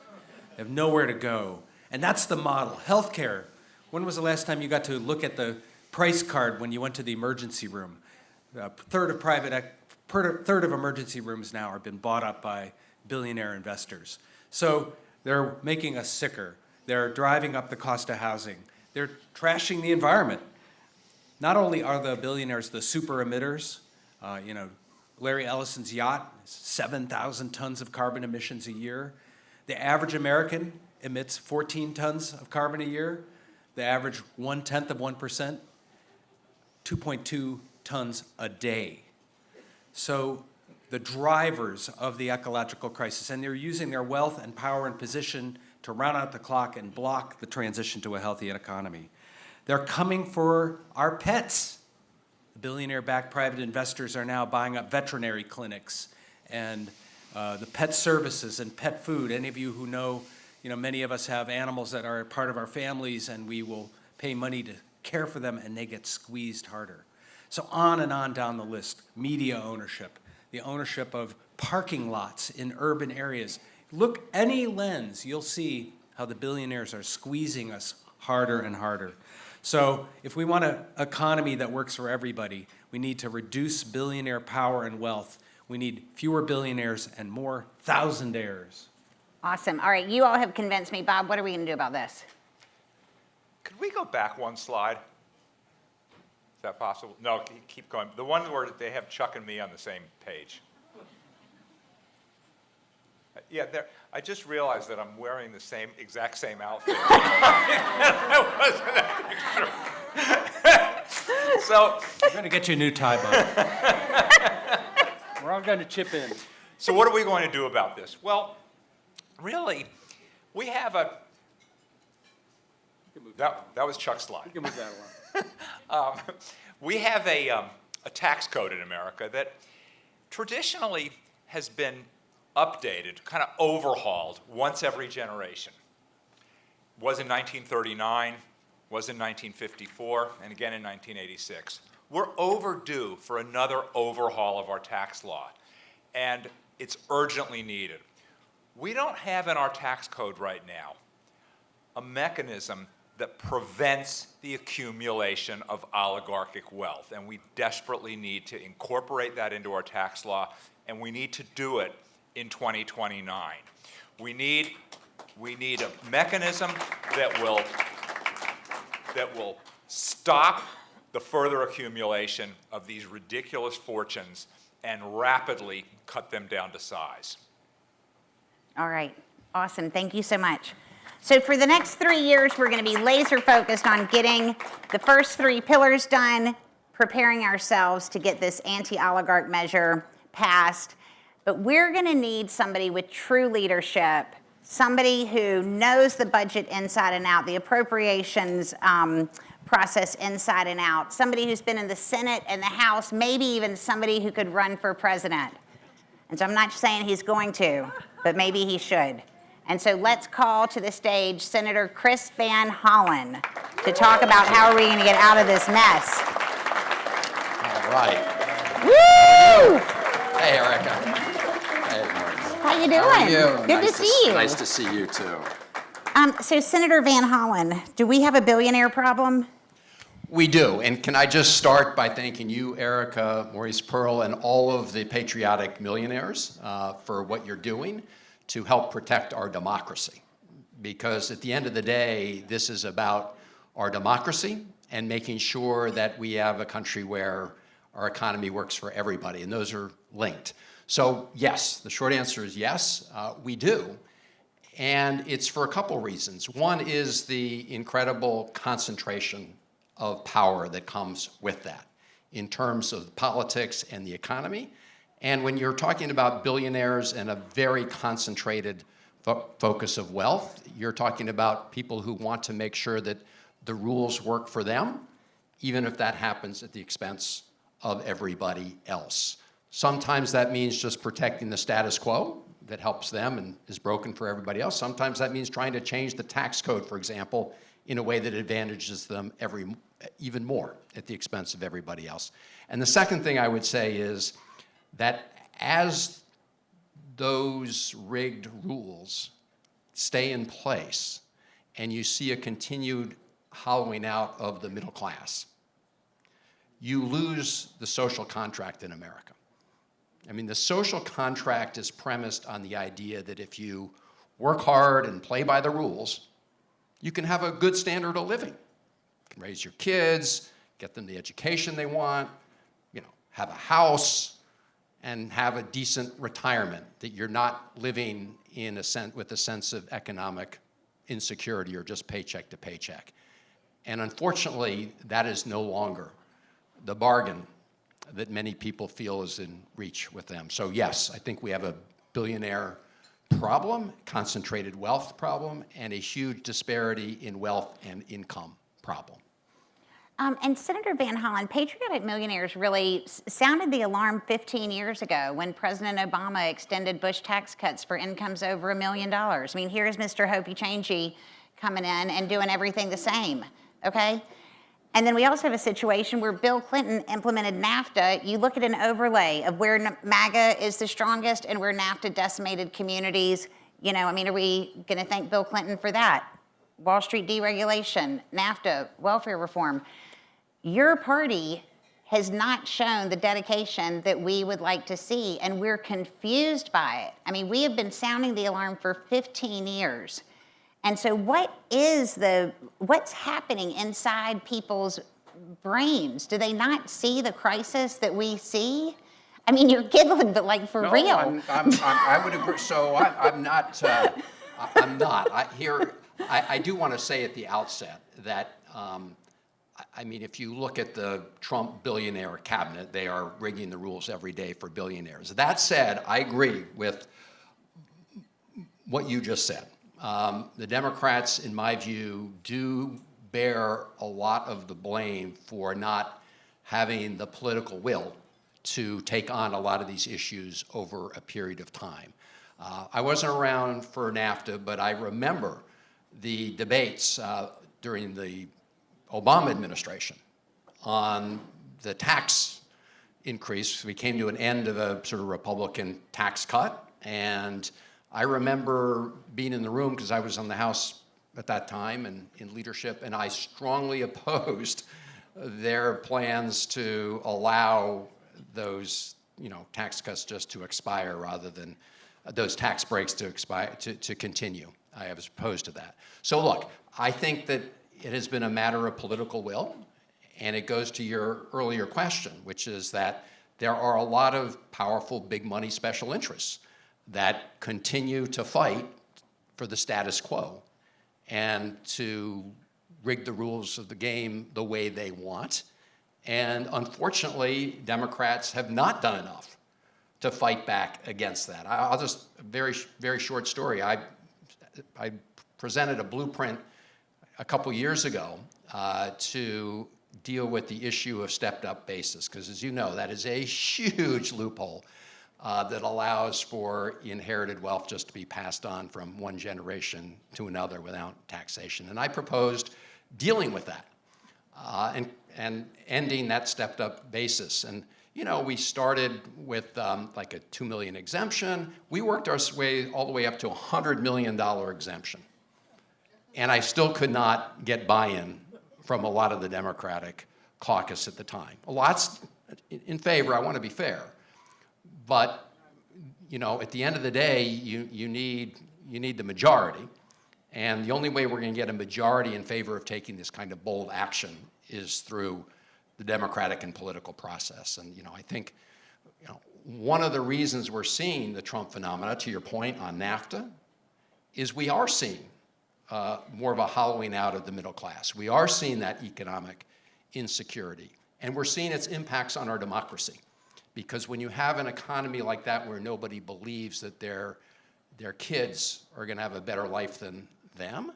They have nowhere to go. And that's the model. Healthcare. When was the last time you got to look at the price card when you went to the emergency room? A third of emergency rooms now have been bought up by billionaire investors. So they're making us sicker. They're driving up the cost of housing. They're trashing the environment. Not only are the billionaires the super emitters, Larry Ellison's yacht, 7,000 tons of carbon emissions a year. The average American emits 14 tons of carbon a year. The average 0.1%, 2.2 tons a day. So the drivers of the ecological crisis, and they're using their wealth and power and position to run out the clock and block the transition to a healthy economy. They're coming for our pets. The billionaire-backed private investors are now buying up veterinary clinics and the pet services and pet food. Any of you who know, many of us have animals that are part of our families, and we will pay money to care for them, and they get squeezed harder. So on and on down the list. Media ownership, the ownership of parking lots in urban areas. Look any lens, you'll see how the billionaires are squeezing us harder and harder. So if we want an economy that works for everybody, we need to reduce billionaire power and wealth. We need fewer billionaires and more thousandaires. Awesome. All right, you all have convinced me. Bob, what are we going to do about this? Could we go back one slide? Is that possible? No, keep going. The one where they have Chuck and me on the same page. Yeah, there. I just realized that I'm wearing the exact same outfit. I wasn't that picture. So we're going to get you a new tie, Bob. We're all going to chip in. So what are we going to do about this? Well, really, we have a That was Chuck's line. You can move that along. We have a tax code in America that traditionally has been updated, kind of overhauled once every generation. Was in 1939, was in 1954, and again in 1986. We're overdue for another overhaul of our tax law, and it's urgently needed. We don't have in our tax code right now a mechanism that prevents the accumulation of oligarchic wealth, and we desperately need to incorporate that into our tax law, and we need to do it in 2029. We need a mechanism that will stop the further accumulation of these ridiculous fortunes and rapidly cut them down to size. All right, awesome, thank you so much. So for the next 3 years, we're going to be laser focused on getting the first 3 pillars done, preparing ourselves to get this anti-oligarch measure passed. But we're going to need somebody with true leadership, somebody who knows the budget inside and out, the appropriations process inside and out, somebody who's been in the Senate and the House, maybe even somebody who could run for president. And so I'm not saying he's going to, but maybe he should. And so let's call to the stage Senator Chris Van Hollen to talk about how are we going to get out of this mess. All right. Woo! Hey, Erica. Hey, Maurice. How you doing? How are you? Good to see you. Nice to see you, too. So Senator Van Hollen, do we have a billionaire problem? We do. And can I just start by thanking you, Erica, Maurice Pearl, and all of the Patriotic Millionaires for what you're doing to help protect our democracy. Because at the end of the day, this is about our democracy and making sure that we have a country where our economy works for everybody, and those are linked. So yes, the short answer is yes, we do. And it's for a couple reasons. One is the incredible concentration of power that comes with that in terms of politics and the economy. And when you're talking about billionaires and a very concentrated focus of wealth, you're talking about people who want to make sure that the rules work for them, even if that happens at the expense of everybody else. Sometimes that means just protecting the status quo that helps them and is broken for everybody else. Sometimes that means trying to change the tax code, for example, in a way that advantages them even more at the expense of everybody else. And the second thing I would say is that as those rigged rules stay in place and you see a continued hollowing out of the middle class, you lose the social contract in America. I mean, the social contract is premised on the idea that if you work hard and play by the rules, you can have a good standard of living. You can raise your kids, get them the education they want, have a house, and have a decent retirement, that you're not living with a sense of economic insecurity or just paycheck to paycheck. And unfortunately, that is no longer the bargain that many people feel is in reach with them. So yes, I think we have a billionaire problem, concentrated wealth problem, and a huge disparity in wealth and income problem. And Senator Van Hollen, Patriotic Millionaires really sounded the alarm 15 years ago when President Obama extended Bush tax cuts for incomes over $1 million. I mean, here's Mr. Hopey Changey coming in and doing everything the same, okay? And then we also have a situation where Bill Clinton implemented NAFTA. You look at an overlay of where MAGA is the strongest and where NAFTA decimated communities. Are we going to thank Bill Clinton for that? Wall Street deregulation, NAFTA, welfare reform. Your party has not shown the dedication that we would like to see, and we're confused by it. I mean, we have been sounding the alarm for 15 years. And so what's happening inside people's brains? Do they not see the crisis that we see? I mean, you're giggling, but for real. I would agree. So I'm not. I do want to say at the outset that, if you look at the Trump billionaire cabinet, they are rigging the rules every day for billionaires. That said, I agree with what you just said. The Democrats, in my view, do bear a lot of the blame for not having the political will to take on a lot of these issues over a period of time. I wasn't around for NAFTA, but I remember the debates during the Obama administration on the tax increase. We came to an end of a sort of Republican tax cut, and I remember being in the room because I was on the House at that time and in leadership, and I strongly opposed their plans to allow those, tax cuts just to expire rather than those tax breaks to expire, to continue. I was opposed to that. So look, I think that it has been a matter of political will, and it goes to your earlier question, which is that there are a lot of powerful big money special interests that continue to fight for the status quo and to rig the rules of the game the way they want. And unfortunately, Democrats have not done enough to fight back against that. I'll just, very, very short story. I presented a blueprint a couple years ago to deal with the issue of stepped-up basis, because as you know, that is a huge loophole that allows for inherited wealth just to be passed on from one generation to another without taxation. And I proposed dealing with that and ending that stepped-up basis. And we started with like a $2 million exemption. We worked our way all the way up to a $100 million exemption. And I still could not get buy-in from a lot of the Democratic caucus at the time. A lot's in favor, I want to be fair. But, at the end of the day, you need the majority. And the only way we're going to get a majority in favor of taking this kind of bold action is through the democratic and political process. And, I think, one of the reasons we're seeing the Trump phenomena, to your point on NAFTA, is we are seeing more of a hollowing out of the middle class. We are seeing that economic insecurity. And we're seeing its impacts on our democracy. Because when you have an economy like that where nobody believes that their kids are going to have a better life than them,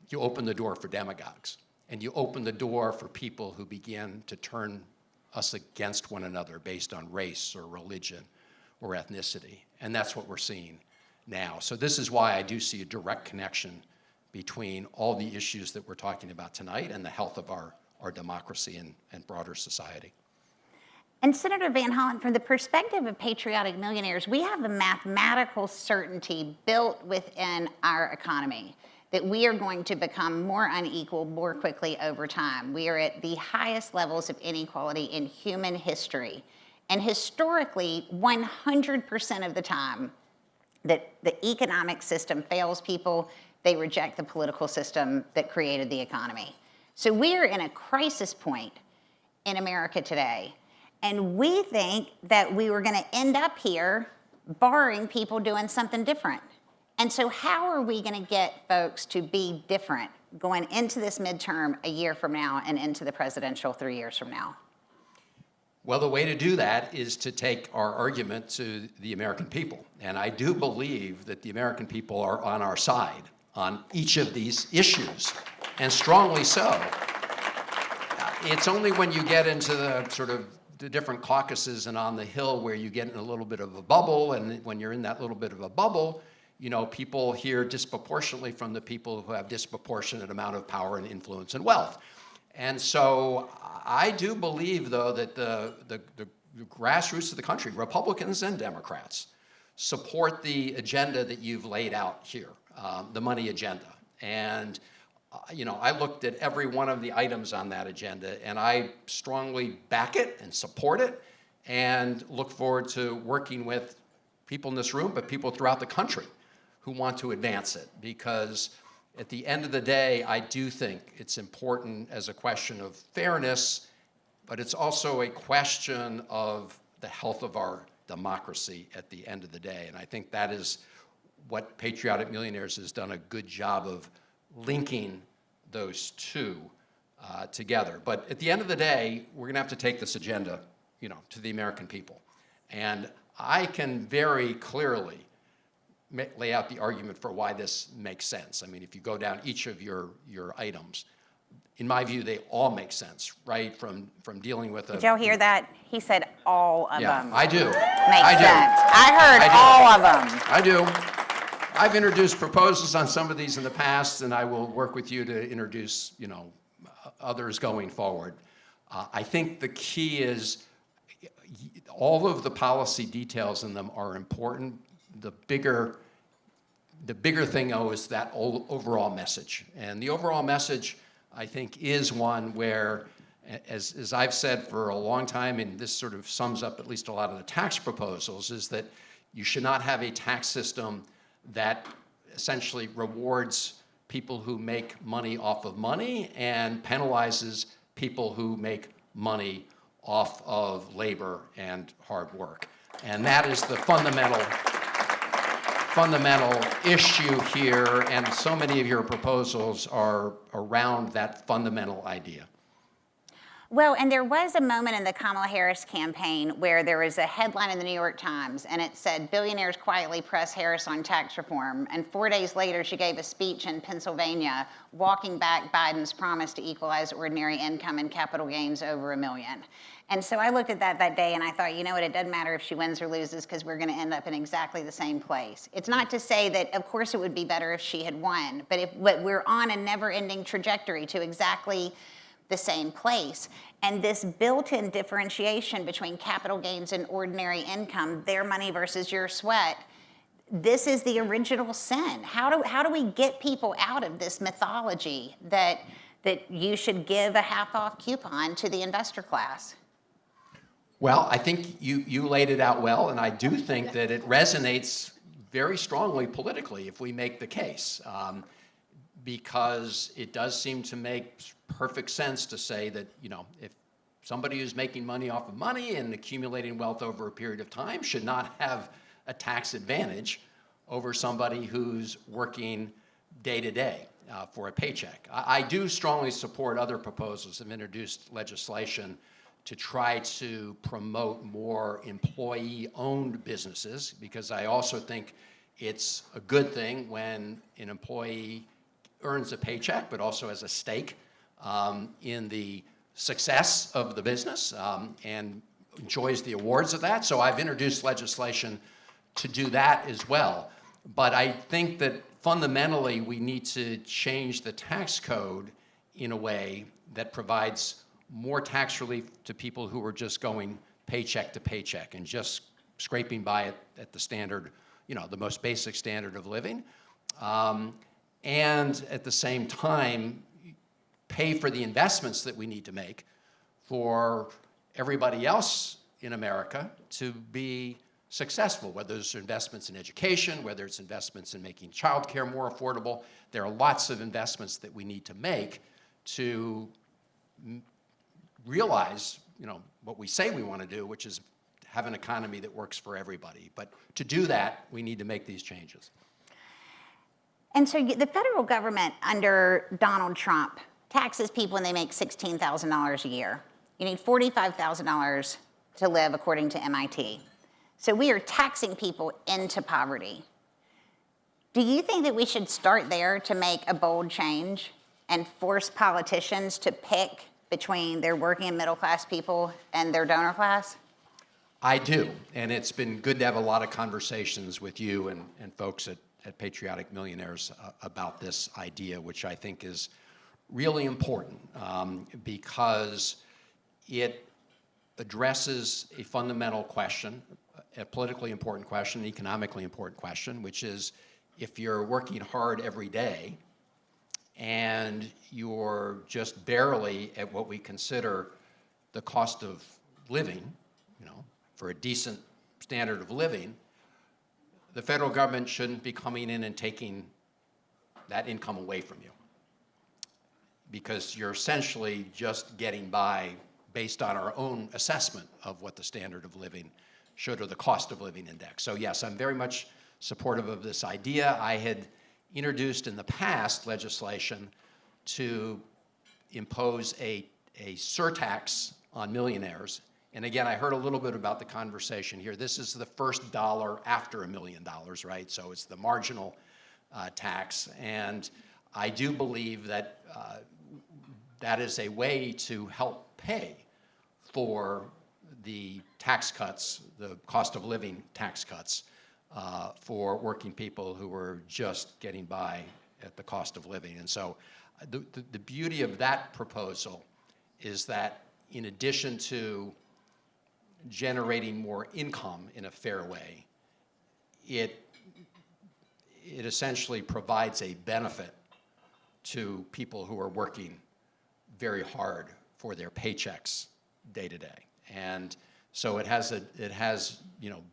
you open the door for demagogues. And you open the door for people who begin to turn us against one another based on race or religion or ethnicity. And that's what we're seeing now. So this is why I do see a direct connection between all the issues that we're talking about tonight and the health of our democracy and broader society. And Senator Van Hollen, from the perspective of Patriotic Millionaires, we have a mathematical certainty built within our economy that we are going to become more unequal more quickly over time. We are at the highest levels of inequality in human history. And historically, 100% of the time that the economic system fails people, they reject the political system that created the economy. So we are in a crisis point in America today. And we think that we were going to end up here barring people doing something different. And so how are we going to get folks to be different going into this midterm a year from now and into the presidential 3 years from now? Well, the way to do that is to take our argument to the American people. And I do believe that the American people are on our side on each of these issues, and strongly so. It's only when you get into the sort of the different caucuses and on the Hill where you get in a little bit of a bubble, and when you're in that little bit of a bubble, people hear disproportionately from the people who have disproportionate amount of power and influence and wealth. And so I do believe, though, that the grassroots of the country, Republicans and Democrats, support the agenda that you've laid out here, the money agenda. And I looked at every one of the items on that agenda, and I strongly back it and support it and look forward to working with people in this room, but people throughout the country who want to advance it. Because at the end of the day, I do think it's important as a question of fairness, but it's also a question of the health of our democracy at the end of the day. And I think that is what Patriotic Millionaires has done a good job of linking those two together. But at the end of the day, we're going to have to take this agenda, to the American people. And I can very clearly lay out the argument for why this makes sense. I mean, if you go down each of your items, in my view, they all make sense, right? From dealing with a... Did y'all hear that? He said all of Yeah, them. I do. Makes I do. sense. I heard all of them. I do. I've introduced proposals on some of these in the past, and I will work with you to introduce, others going forward. I think the key is all of the policy details in them are important. The bigger thing, though, is that overall message. And the overall message, I think, is one where, as I've said for a long time, and this sort of sums up at least a lot of the tax proposals, is that you should not have a tax system that essentially rewards people who make money off of money and penalizes people who make money off of labor and hard work. And that is the fundamental issue here, and so many of your proposals are around that fundamental idea. Well, and there was a moment in the Kamala Harris campaign where there was a headline in the New York Times, and it said, "Billionaires quietly press Harris on tax reform." And 4 days later, she gave a speech in Pennsylvania walking back Biden's promise to equalize ordinary income and capital gains over $1 million. And so I looked at that day, and I thought, you know what, it doesn't matter if she wins or loses, because we're going to end up in exactly the same place. It's not to say that, of course, it would be better if she had won, but we're on a never-ending trajectory to exactly the same place. And this built-in differentiation between capital gains and ordinary income, their money versus your sweat, this is the original sin. How do we get people out of this mythology that you should give a half-off coupon to the investor class? Well, I think you laid it out well, and I do think that it resonates very strongly politically if we make the case, because it does seem to make perfect sense to say that, if somebody who's making money off of money and accumulating wealth over a period of time should not have a tax advantage over somebody who's working day to day for a paycheck. I do strongly support other proposals that have introduced legislation to try to promote more employee-owned businesses, because I also think it's a good thing when an employee earns a paycheck, but also has a stake in the success of the business and enjoys the awards of that. So I've introduced legislation to do that as well. But I think that fundamentally we need to change the tax code in a way that provides more tax relief to people who are just going paycheck to paycheck and just scraping by at the standard, the most basic standard of living. And at the same time, pay for the investments that we need to make for everybody else in America to be successful, whether it's investments in education, whether it's investments in making childcare more affordable. There are lots of investments that we need to make to realize, what we say we want to do, which is have an economy that works for everybody. But to do that, we need to make these changes. And so the federal government under Donald Trump taxes people when they make $16,000 a year. You need $45,000 to live, according to MIT. So we are taxing people into poverty. Do you think that we should start there to make a bold change and force politicians to pick between their working and middle class people and their donor class? I do, and it's been good to have a lot of conversations with you and folks at Patriotic Millionaires about this idea, which I think is really important because it addresses a fundamental question, a politically important question, an economically important question, which is if you're working hard every day and you're just barely at what we consider the cost of living, for a decent standard of living, the federal government shouldn't be coming in and taking that income away from you, because you're essentially just getting by based on our own assessment of what the standard of living should, or the cost of living index. So yes, I'm very much supportive of this idea. I had introduced in the past legislation to impose a surtax on millionaires And again, I heard a little bit about the conversation here. This is the first dollar after $1 million, right? So it's the marginal tax. And I do believe that that is a way to help pay for the tax cuts, the cost of living tax cuts for working people who are just getting by at the cost of living. And so the beauty of that proposal is that in addition to generating more income in a fair way, it essentially provides a benefit to people who are working very hard for their paychecks day to day. And so it has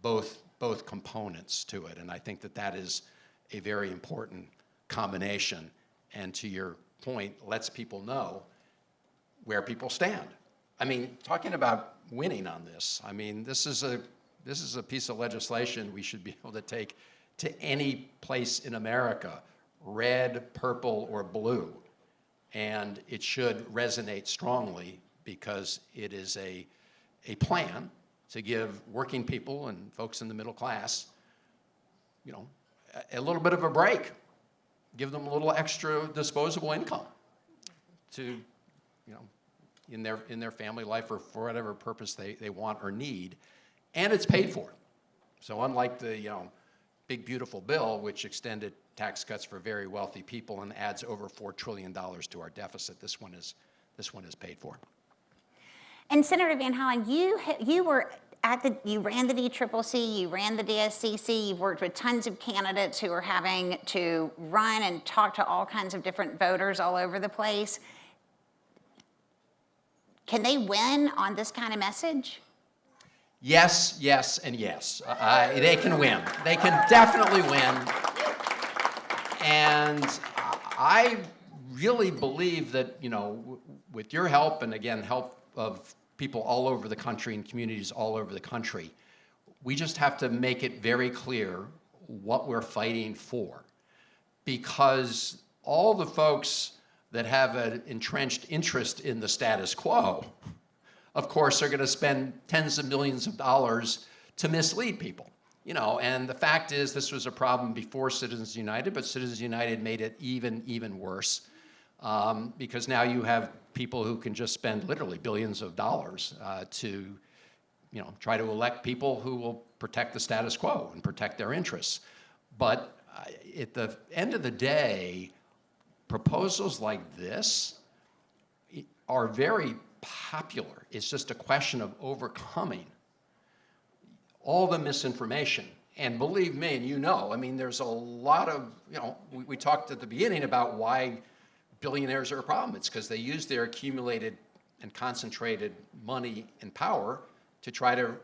both components to it, and I think that is a very important combination, and to your point, lets people know where people stand. I mean, talking about winning on this, I mean, this is a piece of legislation we should be able to take to any place in America, red, purple, or blue, and it should resonate strongly because it is a plan to give working people and folks in the middle class, a little bit of a break, give them a little extra disposable income to, in their family life or for whatever purpose they want or need, and it's paid for. So unlike the big beautiful bill, which extended tax cuts for very wealthy people and adds over $4 trillion to our deficit, this one is paid for. And Senator Van Hollen, you were you ran the DCCC, you ran the DSCC, you've worked with tons of candidates who are having to run and talk to all kinds of different voters all over the place. Can they win on this kind of message? Yes, yes, and yes. They can win. They can definitely win. And I really believe that, with your help, and again, help of people all over the country and communities all over the country, we just have to make it very clear what we're fighting for. Because all the folks that have an entrenched interest in the status quo, of course, are going to spend tens of millions of dollars to mislead people. And the fact is, this was a problem before Citizens United, but Citizens United made it even worse, because now you have people who can just spend literally billions of dollars to, try to elect people who will protect the status quo and protect their interests. But at the end of the day, proposals like this are very popular. It's just a question of overcoming all the misinformation. And believe me, and there's a lot of, we talked at the beginning about why billionaires are a problem. It's because they use their accumulated and concentrated money and power to try to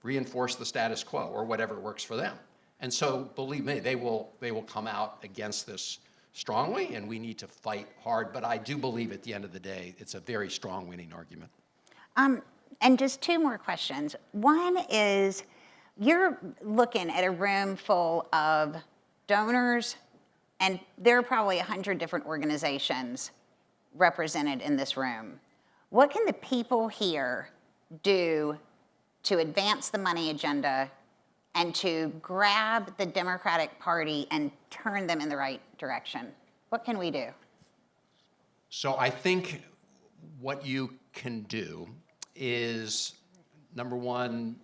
reinforce the status quo or whatever works for them. And so, believe me, they will come out against this strongly, and we need to fight hard. But I do believe at the end of the day, it's a very strong winning argument. And just two more questions. One is, you're looking at a room full of donors, and there are probably 100 different organizations represented in this room. What can the people here do to advance the money agenda and to grab the Democratic Party and turn them in the right direction? What can we do? So I think what you can do is, number one,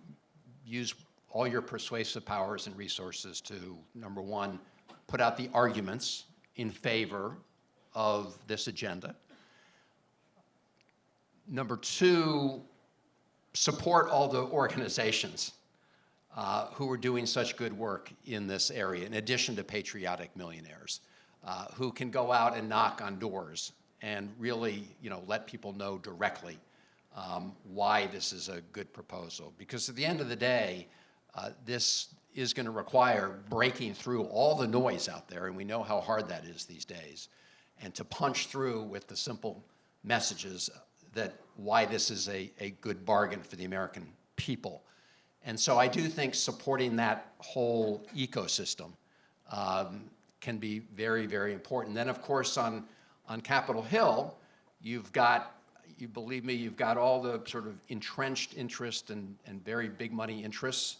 use all your persuasive powers and resources to, number one, put out the arguments in favor of this agenda. Number two, support all the organizations who are doing such good work in this area, in addition to Patriotic Millionaires, who can go out and knock on doors and really, let people know directly why this is a good proposal. Because at the end of the day, this is going to require breaking through all the noise out there, and we know how hard that is these days, and to punch through with the simple messages that why this is a good bargain for the American people. And so I do think supporting that whole ecosystem can be very, very important. Then, of course, on Capitol Hill, you've got you believe me, you've got all the sort of entrenched interest and very big money interests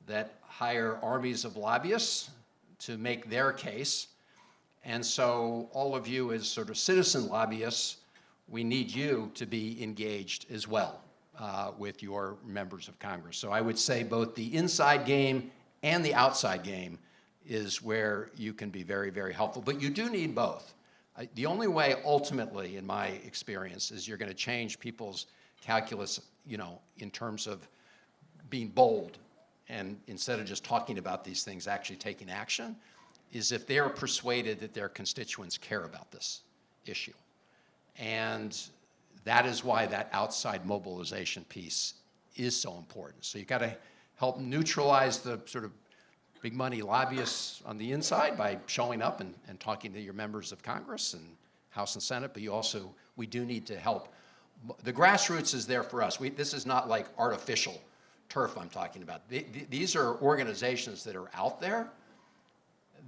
that hire armies of lobbyists to make their case. And so all of you as sort of citizen lobbyists, we need you to be engaged as well with your members of Congress. So I would say both the inside game and the outside game is where you can be very, very helpful. But you do need both. The only way ultimately, in my experience, is you're going to change people's calculus, in terms of being bold and instead of just talking about these things, actually taking action, is if they're persuaded that their constituents care about this issue. And that is why that outside mobilization piece is so important. So you've got to help neutralize the sort of big money lobbyists on the inside by showing up and talking to your members of Congress and House and Senate, but we do need to help. The grassroots is there for us. This is not like artificial turf I'm talking about. These are organizations that are out there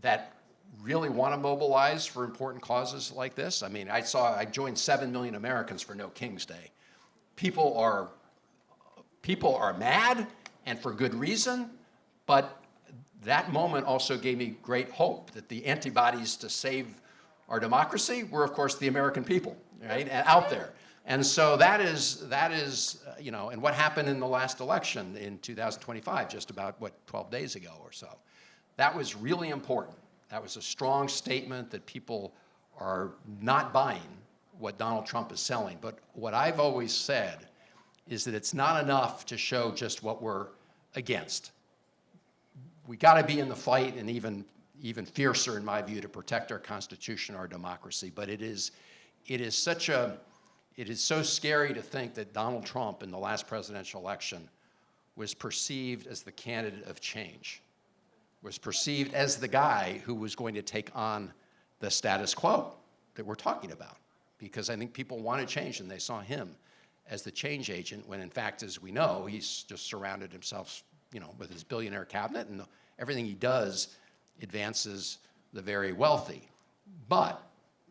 that really want to mobilize for important causes like this. I mean, I joined 7 million Americans for No King's Day. People are mad, and for good reason, but that moment also gave me great hope that the antibodies to save our democracy were, of course, the American people, right, and out there. And so that is, and what happened in the last election in 2025, just about, 12 days ago or so. That was really important. That was a strong statement that people are not buying what Donald Trump is selling. But what I've always said is that it's not enough to show just what we're against. We got to be in the fight, and even fiercer, in my view, to protect our Constitution, our democracy. But it is so scary to think that Donald Trump in the last presidential election was perceived as the candidate of change, was perceived as the guy who was going to take on the status quo that we're talking about. Because I think people wanted change, and they saw him as the change agent, when in fact, as we know, he's just surrounded himself, with his billionaire cabinet, and everything he does advances the very wealthy. But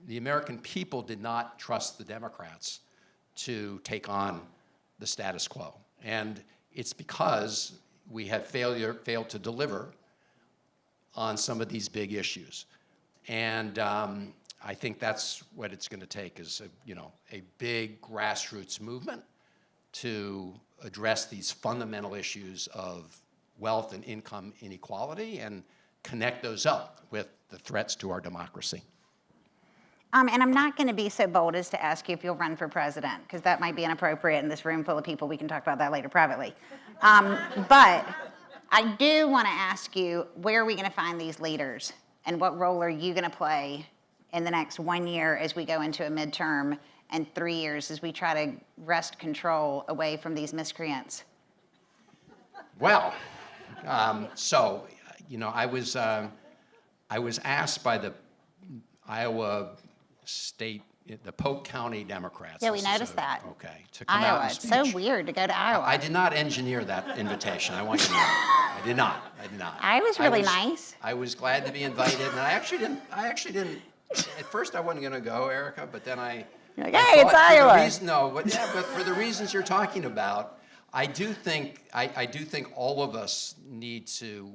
the American people did not trust the Democrats to take on the status quo. And it's because we have failed to deliver on some of these big issues. And I think that's what it's going to take, is a big grassroots movement to address these fundamental issues of wealth and income inequality and connect those up with the threats to our democracy. And I'm not going to be so bold as to ask you if you'll run for president, because that might be inappropriate in this room full of people. We can talk about that later privately. But I do want to ask you, where are we going to find these leaders? And what role are you going to play in the next 1 year as we go into a midterm, and 3 years as we try to wrest control away from these miscreants? Well, I was asked by the Iowa State, the Polk County Democrats. Yeah, we noticed that. Okay, to come out Iowa. and It's so speak. weird to go to Iowa. I did not engineer that invitation. I want you to know. I did not. I was really nice. I was glad to be invited, and I actually didn't. At first, I wasn't going to go, Erica, but then I. You're like, hey, it's Iowa. But for the reasons you're talking about, I do think all of us need to,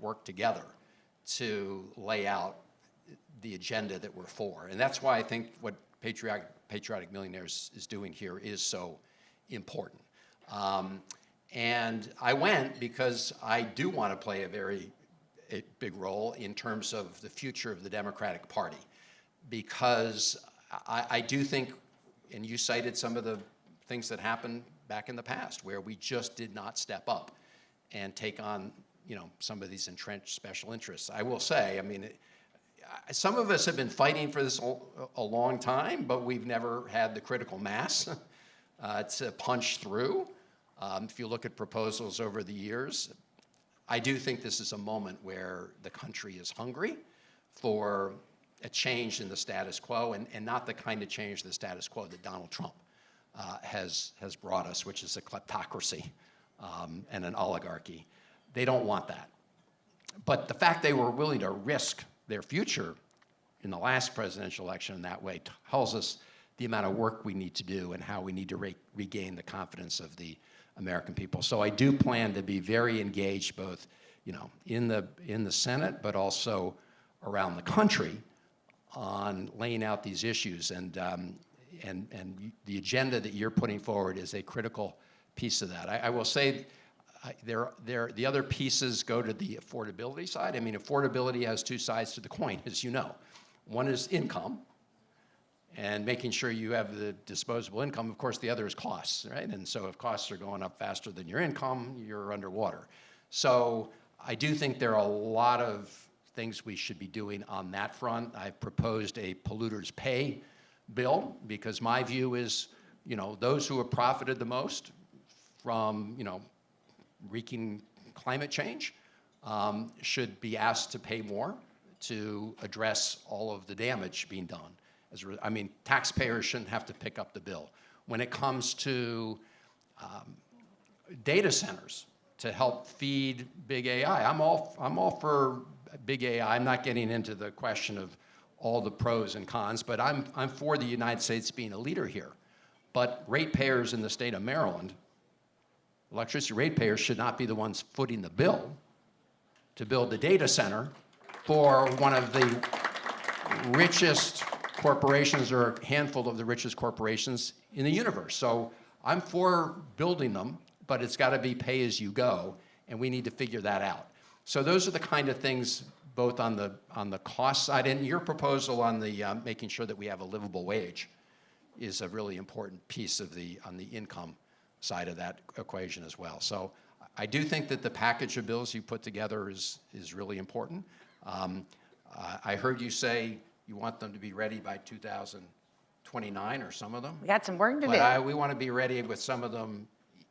work together to lay out the agenda that we're for. And that's why I think what Patriotic Millionaires is doing here is so important. And I went because I do want to play a big role in terms of the future of the Democratic Party. Because I do think, and you cited some of the things that happened back in the past, where we just did not step up and take on, some of these entrenched special interests. I will say, some of us have been fighting for this a long time, but we've never had the critical mass to punch through. If you look at proposals over the years, I do think this is a moment where the country is hungry for a change in the status quo, and not the kind of change in the status quo that Donald Trump has brought us, which is a kleptocracy and an oligarchy. They don't want that. But the fact they were willing to risk their future in the last presidential election in that way tells us the amount of work we need to do and how we need to regain the confidence of the American people. So I do plan to be very engaged both, in the Senate, but also around the country on laying out these issues. And the agenda that you're putting forward is a critical piece of that. I will say the other pieces go to the affordability side. I mean, affordability has two sides to the coin, as you know. One is income, and making sure you have the disposable income. Of course, the other is costs, right? And so if costs are going up faster than your income, you're underwater. So I do think there are a lot of things we should be doing on that front. I've proposed a polluters pay bill because my view is, those who have profited the most from, wreaking climate change should be asked to pay more to address all of the damage being done. Taxpayers shouldn't have to pick up the bill. When it comes to data centers to help feed big AI, I'm all for big AI. I'm not getting into the question of all the pros and cons, but I'm for the United States being a leader here. But ratepayers in the state of Maryland, electricity ratepayers, should not be the ones footing the bill to build the data center for one of the richest corporations, or a handful of the richest corporations in the universe. So I'm for building them, but it's got to be pay as you go, and we need to figure that out. So those are the kind of things, both on the cost side, and your proposal on the making sure that we have a livable wage is a really important piece of on the income side of that equation as well. So I do think that the package of bills you put together is really important. I heard you say you want them to be ready by 2029, or some of them. We got some work to do. But we want to be ready with some of them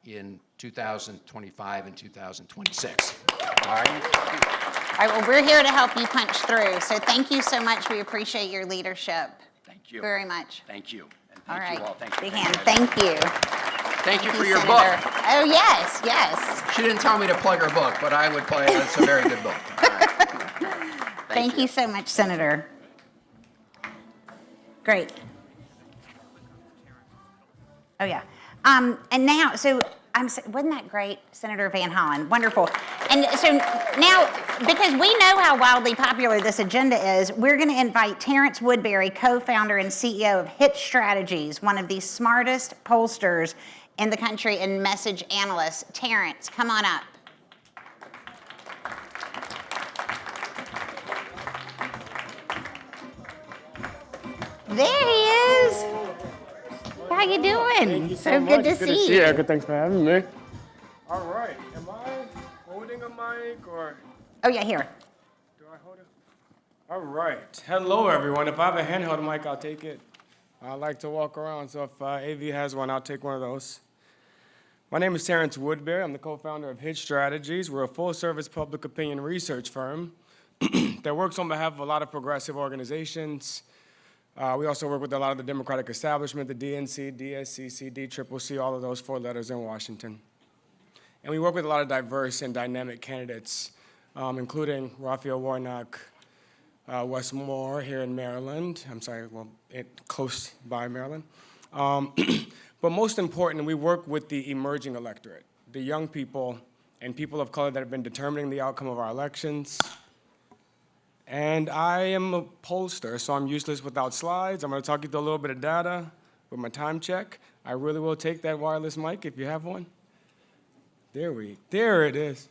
in 2025 and 2026. All right? All right, well, we're here to help you punch through. So thank you so much. We appreciate your leadership. Thank you. Very much. Thank you. And All thank right. you all. Thank you. Big hand. Thank you. Thank you for your Senator. book. Oh, yes, yes. She didn't tell me to plug her book, but I would play it. It's a very good book. All right. Thank you so much, Senator. Great. Oh, yeah. And now, wasn't that great, Senator Van Hollen? Wonderful. And so now, because we know how wildly popular this agenda is, we're going to invite Terrance Woodbury, co-founder and CEO of Hit Strategies, one of the smartest pollsters in the country and message analysts. Terrance, come on up. There he is. How you doing? Thank you so much. good to Good see you. you. Erica, thanks for having me. All right. Am I holding a mic or? Oh, yeah, here. Do I hold it? All right. Hello, everyone. If I have a handheld mic, I'll take it. I like to walk around, so if AV has one, I'll take one of those. My name is Terrance Woodbury. I'm the co-founder of Hit Strategies. We're a full-service public opinion research firm that works on behalf of a lot of progressive organizations. We also work with a lot of the Democratic establishment, the DNC, DSCC, DCCC, all of those four letters in Washington. And we work with a lot of diverse and dynamic candidates, including Raphael Warnock, Wes Moore here in Maryland. Close by Maryland. But most important, we work with the emerging electorate, the young people and people of color that have been determining the outcome of our elections. And I am a pollster, so I'm useless without slides. I'm going to talk you through a little bit of data with my time check. I really will take that wireless mic if you have one. There it is.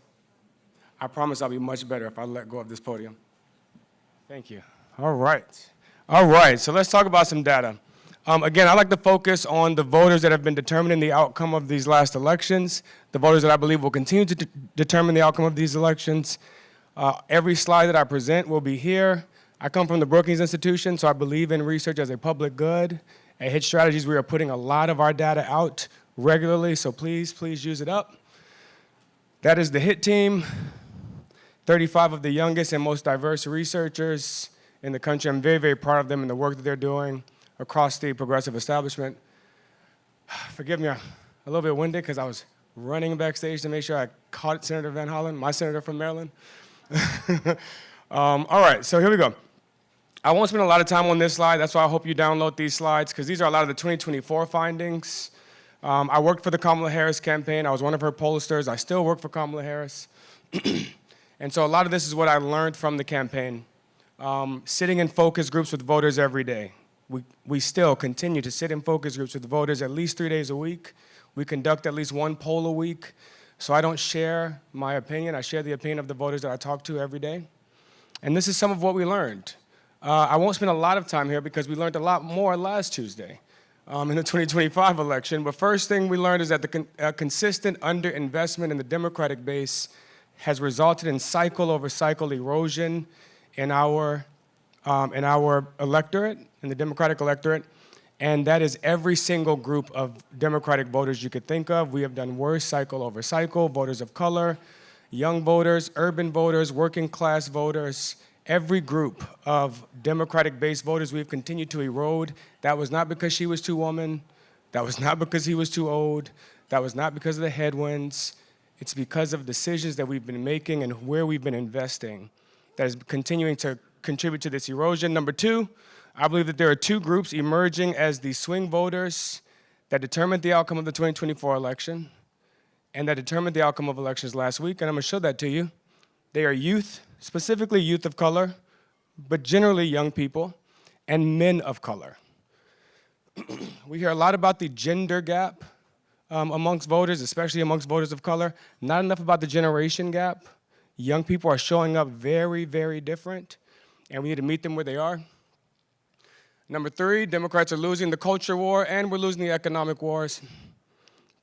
I promise I'll be much better if I let go of this podium. Thank you. All right, so let's talk about some data. Again, I like to focus on the voters that have been determining the outcome of these last elections, the voters that I believe will continue to determine the outcome of these elections. Every slide that I present will be here. I come from the Brookings Institution, so I believe in research as a public good. At Hit Strategies, we are putting a lot of our data out regularly, so please use it up. That is the Hit team, 35 of the youngest and most diverse researchers in the country. I'm very, very proud of them and the work that they're doing across the progressive establishment. Forgive me, I'm a little bit winded because I was running backstage to make sure I caught Senator Van Hollen, my senator from Maryland. All right, so here we go. I won't spend a lot of time on this slide. That's why I hope you download these slides, because these are a lot of the 2024 findings. I worked for the Kamala Harris campaign. I was one of her pollsters. I still work for Kamala Harris. And so a lot of this is what I learned from the campaign. Sitting in focus groups with voters every day. We still continue to sit in focus groups with voters at least 3 days a week. We conduct at least one poll a week. So I don't share my opinion. I share the opinion of the voters that I talk to every day. And this is some of what we learned. I won't spend a lot of time here because we learned a lot more last Tuesday in the 2025 election. But first thing we learned is that the consistent underinvestment in the Democratic base has resulted in cycle over cycle erosion in our electorate, in the Democratic electorate. And that is every single group of Democratic voters you could think of. We have done worse cycle over cycle, voters of color, young voters, urban voters, working class voters. Every group of Democratic-based voters we've continued to erode. That was not because she was too woman. That was not because he was too old. That was not because of the headwinds. It's because of decisions that we've been making and where we've been investing that is continuing to contribute to this erosion. Number two, I believe that there are two groups emerging as the swing voters that determined the outcome of the 2024 election and that determined the outcome of elections last week, and I'm gonna show that to you. They are youth, specifically youth of color, but generally young people, and men of color. We hear a lot about the gender gap amongst voters, especially amongst voters of color. Not enough about the generation gap. Young people are showing up very, very different, and we need to meet them where they are. Number three, Democrats are losing the culture war, and we're losing the economic wars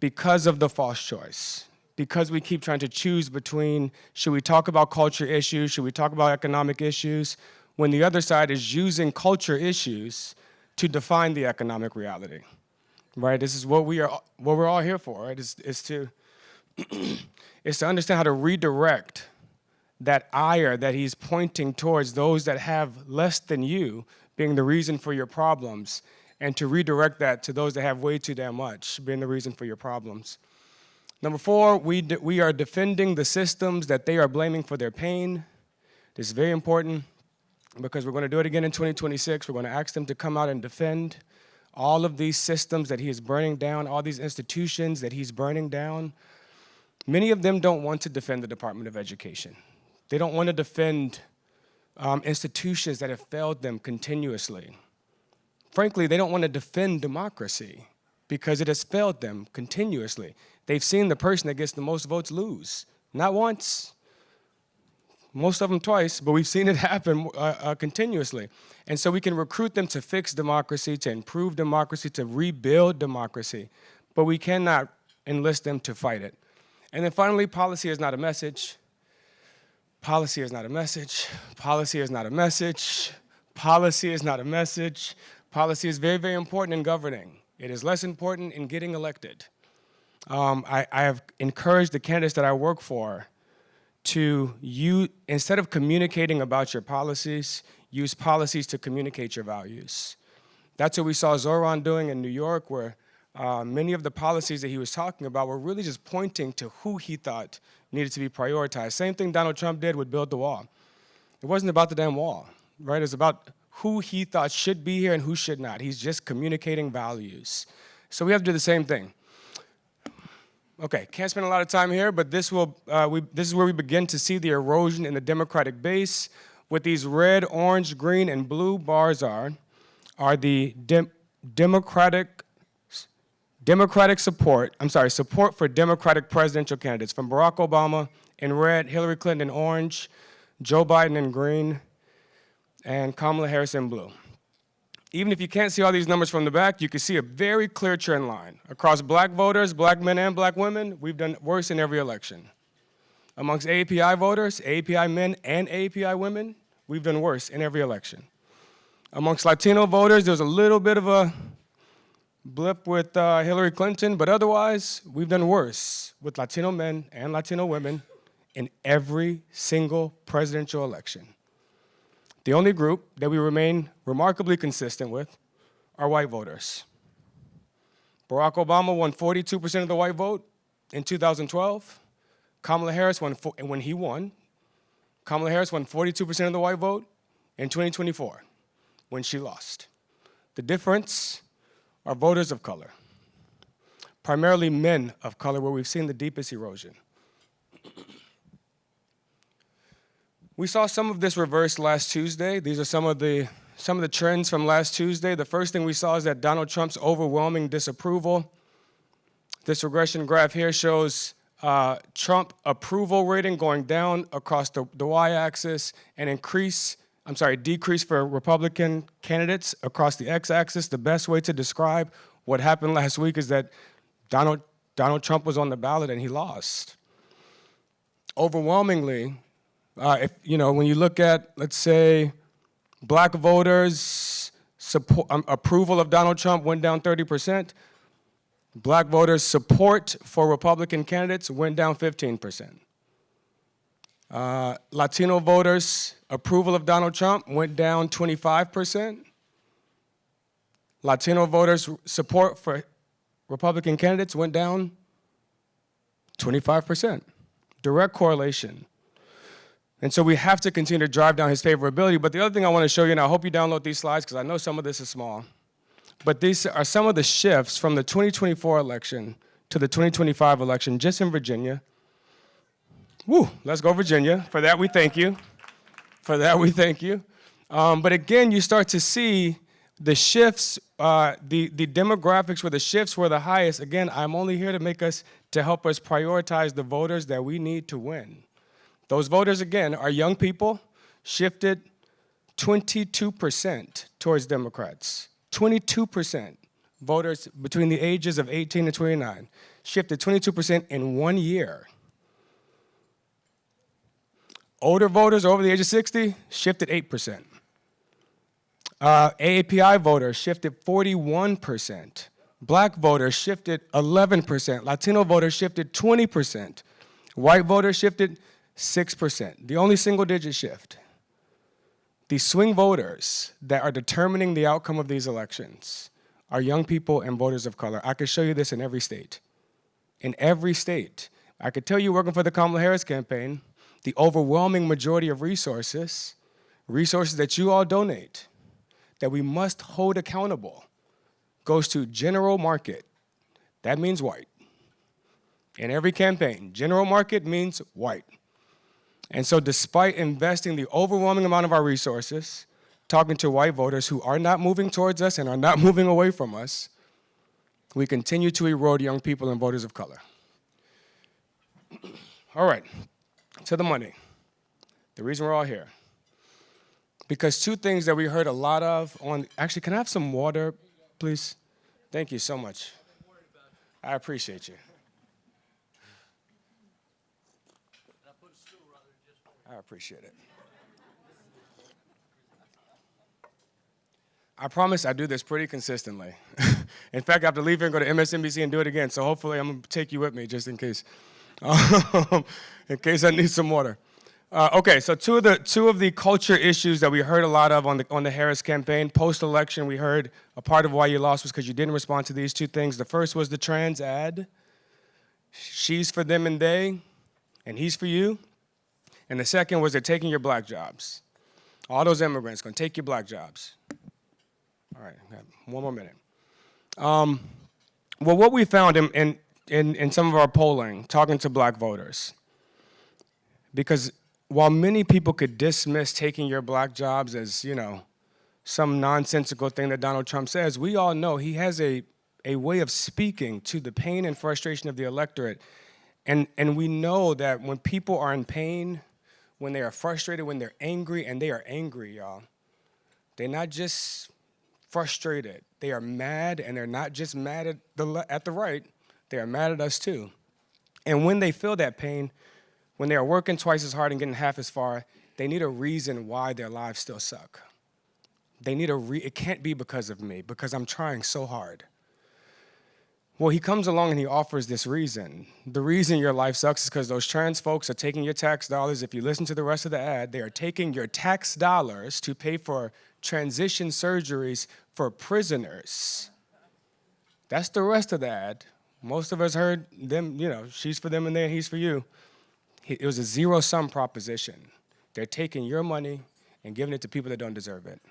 because of the false choice. Because we keep trying to choose between, should we talk about culture issues, should we talk about economic issues, when the other side is using culture issues to define the economic reality, right? This is what we're all here for, right? Is to understand how to redirect that ire that he's pointing towards those that have less than you being the reason for your problems, and to redirect that to those that have way too damn much being the reason for your problems. Number four, we are defending the systems that they are blaming for their pain. This is very important because we're going to do it again in 2026. We're going to ask them to come out and defend all of these systems that he is burning down, all these institutions that he's burning down. Many of them don't want to defend the Department of Education. They don't want to defend institutions that have failed them continuously. Frankly, they don't want to defend democracy because it has failed them continuously. They've seen the person that gets the most votes lose. Not once, most of them twice, but we've seen it happen continuously. And so we can recruit them to fix democracy, to improve democracy, to rebuild democracy, but we cannot enlist them to fight it. And then finally, policy is not a message. Policy is not a message. Policy is not a message. Policy is not a message. Policy is very, very important in governing. It is less important in getting elected. I have encouraged the candidates that I work for to instead of communicating about your policies, use policies to communicate your values. That's what we saw Zoran doing in New York, where many of the policies that he was talking about were really just pointing to who he thought needed to be prioritized. Same thing Donald Trump did with Build the Wall. It wasn't about the damn wall, right? It's about who he thought should be here and who should not. He's just communicating values. So we have to do the same thing. Okay, can't spend a lot of time here, but this is where we begin to see the erosion in the Democratic base. What these red, orange, green, and blue bars are the support for Democratic presidential candidates, from Barack Obama in red, Hillary Clinton in orange, Joe Biden in green, and Kamala Harris in blue. Even if you can't see all these numbers from the back, you can see a very clear trend line. Across black voters, black men and black women, we've done worse in every election. Amongst API voters, API men and API women, we've done worse in every election. Amongst Latino voters, there's a little bit of a blip with Hillary Clinton, but otherwise, we've done worse with Latino men and Latino women in every single presidential election. The only group that we remain remarkably consistent with are white voters. Barack Obama won 42% of the white vote in 2012. Kamala Harris when he won, Kamala Harris won 42% of the white vote in 2024. when she lost. The difference are voters of color, primarily men of color, where we've seen the deepest erosion. We saw some of this reverse last Tuesday. These are some of the trends from last Tuesday. The first thing we saw is that Donald Trump's overwhelming disapproval. This regression graph here shows Trump approval rating going down across the y-axis and decrease for Republican candidates across the x-axis. The best way to describe what happened last week is that Donald Trump was on the ballot and he lost. Overwhelmingly, when you look at, let's say, black voters' approval of Donald Trump went down 30%. Black voters' support for Republican candidates went down 15%. Latino voters' approval of Donald Trump went down 25%. Latino voters' support for Republican candidates went down 25%. Direct correlation. And so we have to continue to drive down his favorability. But the other thing I want to show you, and I hope you download these slides because I know some of this is small, but these are some of the shifts from the 2024 election to the 2025 election just in Virginia. Woo, let's go Virginia. For that, we thank you. For that, we thank you. But again, you start to see the shifts, the demographics where the shifts were the highest. Again, I'm only here to help us prioritize the voters that we need to win. Those voters, again, are young people, shifted 22% towards Democrats. 22% voters between the ages of 18 and 29, shifted 22% in 1 year. Older voters over the age of 60 shifted 8%. AAPI voters shifted 41%. Black voters shifted 11%. Latino voters shifted 20%. White voters shifted 6%, the only single-digit shift. The swing voters that are determining the outcome of these elections are young people and voters of color. I could show you this in every state. In every state. I could tell you, working for the Kamala Harris campaign, the overwhelming majority of resources that you all donate, that we must hold accountable, goes to general market. That means white. In every campaign, general market means white. And so despite investing the overwhelming amount of our resources, talking to white voters who are not moving towards us and are not moving away from us, we continue to erode young people and voters of color. All right, to the money. The reason we're all here. Because two things that we heard a lot of actually, can I have some water, please? Thank you so much. I appreciate you. I appreciate it. I promise I do this pretty consistently. In fact, I have to leave here and go to MSNBC and do it again, so hopefully I'm going to take you with me just in case. In case I need some water. Okay, so two of the culture issues that we heard a lot of on the Harris campaign. Post-election, we heard a part of why you lost was because you didn't respond to these two things. The first was the trans ad. She's for them and they, and he's for you. And the second was they're taking your black jobs. All those immigrants going to take your black jobs. All right, one more minute. Well, what we found in some of our polling, talking to black voters, because while many people could dismiss taking your black jobs as, some nonsensical thing that Donald Trump says, we all know he has a way of speaking to the pain and frustration of the electorate. And we know that when people are in pain, when they are frustrated, when they're angry, and they are angry, y'all, they're not just frustrated. They are mad, and they're not just mad at the right. They are mad at us too. And when they feel that pain, when they are working twice as hard and getting half as far, they need a reason why their lives still suck. They need it can't be because of me, because I'm trying so hard. Well, he comes along and he offers this reason. The reason your life sucks is because those trans folks are taking your tax dollars. If you listen to the rest of the ad, they are taking your tax dollars to pay for transition surgeries for prisoners. That's the rest of the ad. Most of us heard them, she's for them and they, and he's for you. It was a zero-sum proposition. They're taking your money and giving it to people that don't deserve it.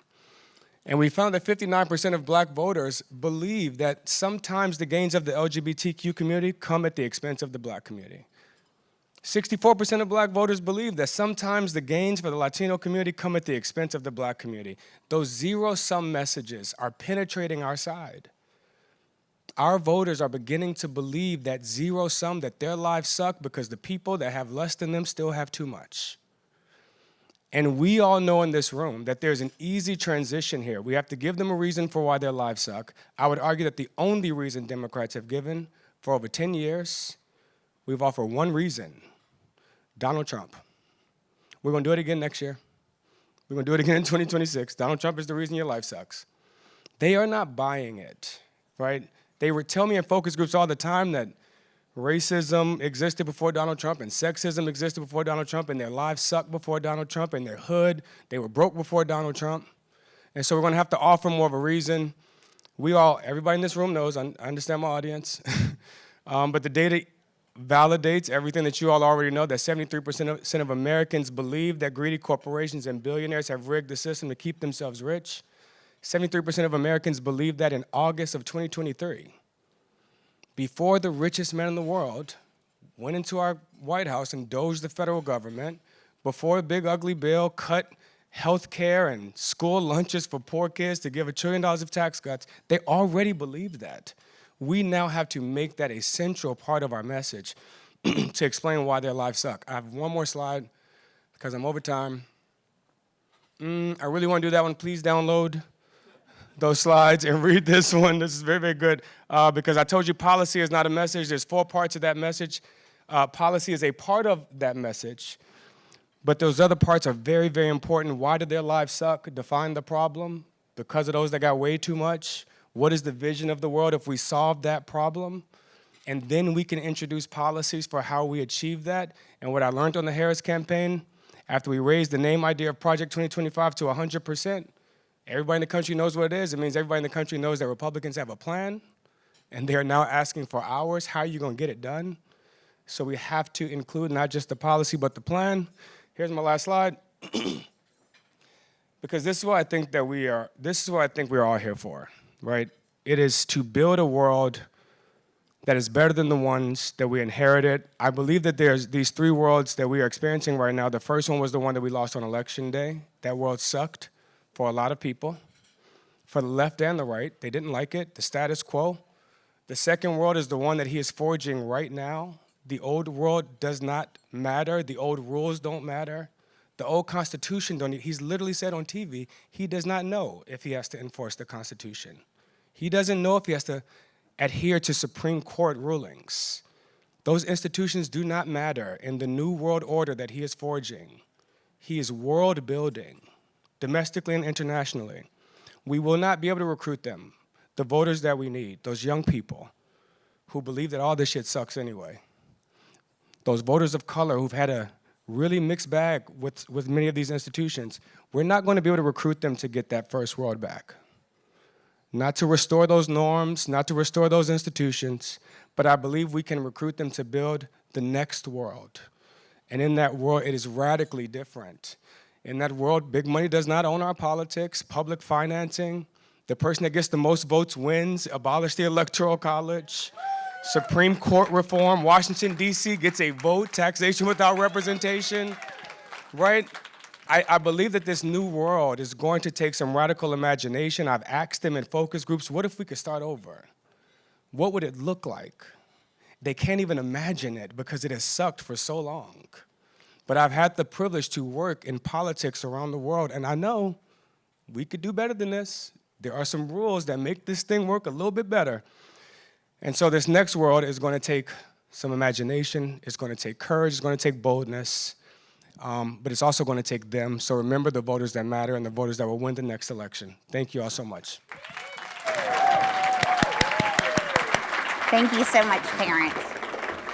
And we found that 59% of black voters believe that sometimes the gains of the LGBTQ community come at the expense of the black community. 64% of black voters believe that sometimes the gains for the Latino community come at the expense of the black community. Those zero-sum messages are penetrating our side. Our voters are beginning to believe that zero-sum, that their lives suck because the people that have less than them still have too much. And we all know in this room that there's an easy transition here. We have to give them a reason for why their lives suck. I would argue that the only reason Democrats have given for over 10 years, we've offered one reason: Donald Trump. We're going to do it again next year. We're going to do it again in 2026. Donald Trump is the reason your life sucks. They are not buying it, right? They would tell me in focus groups all the time that racism existed before Donald Trump and sexism existed before Donald Trump and their lives sucked before Donald Trump and their hood, they were broke before Donald Trump. And so we're going to have to offer more of a reason. Everybody in this room knows, I understand my audience, but the data validates everything that you all already know, that 73% of Americans believe that greedy corporations and billionaires have rigged the system to keep themselves rich. 73% of Americans believe that in August of 2023. Before the richest man in the world went into our White House and doged the federal government, before a big ugly bill cut health care and school lunches for poor kids to give $1 trillion of tax cuts, they already believed that. We now have to make that a central part of our message to explain why their lives suck. I have one more slide because I'm over time. I really want to do that one. Please download those slides and read this one. This is very, very good because I told you policy is not a message. There's 4 parts of that message. Policy is a part of that message, but those other parts are very, very important. Why did their lives suck? Define the problem. Because of those that got way too much. What is the vision of the world if we solve that problem? And then we can introduce policies for how we achieve that. And what I learned on the Harris campaign, after we raised the name idea of Project 2025 to 100%, everybody in the country knows what it is. It means everybody in the country knows that Republicans have a plan, and they're now asking for ours. How are you going to get it done? So we have to include not just the policy, but the plan. Here's my last slide. Because this is what I think that we're all here for, right? It is to build a world that is better than the ones that we inherited. I believe that there's these 3 worlds that we are experiencing right now. The first one was the one that we lost on Election Day. That world sucked for a lot of people, for the left and the right. They didn't like it, the status quo. The second world is the one that he is forging right now. The old world does not matter. The old rules don't matter. The old Constitution he's literally said on TV, he does not know if he has to enforce the Constitution. He doesn't know if he has to adhere to Supreme Court rulings. Those institutions do not matter in the new world order that he is forging. He is world building, domestically and internationally. We will not be able to recruit them, the voters that we need, those young people who believe that all this shit sucks anyway. Those voters of color who've had a really mixed bag with many of these institutions, we're not going to be able to recruit them to get that first world back. Not to restore those norms, not to restore those institutions, but I believe we can recruit them to build the next world. And in that world, it is radically different. In that world, big money does not own our politics, public financing. The person that gets the most votes wins. Abolish the Electoral College. Supreme Court reform. Washington, D.C. gets a vote. Taxation without representation, right? I believe that this new world is going to take some radical imagination. I've asked them in focus groups, what if we could start over? What would it look like? They can't even imagine it because it has sucked for so long. But I've had the privilege to work in politics around the world, and I know we could do better than this. There are some rules that make this thing work a little bit better. And so this next world is going to take some imagination, it's going to take courage, it's going to take boldness, but it's also going to take them. So remember the voters that matter and the voters that will win the next election. Thank you all so much. Thank you so much, Terrance.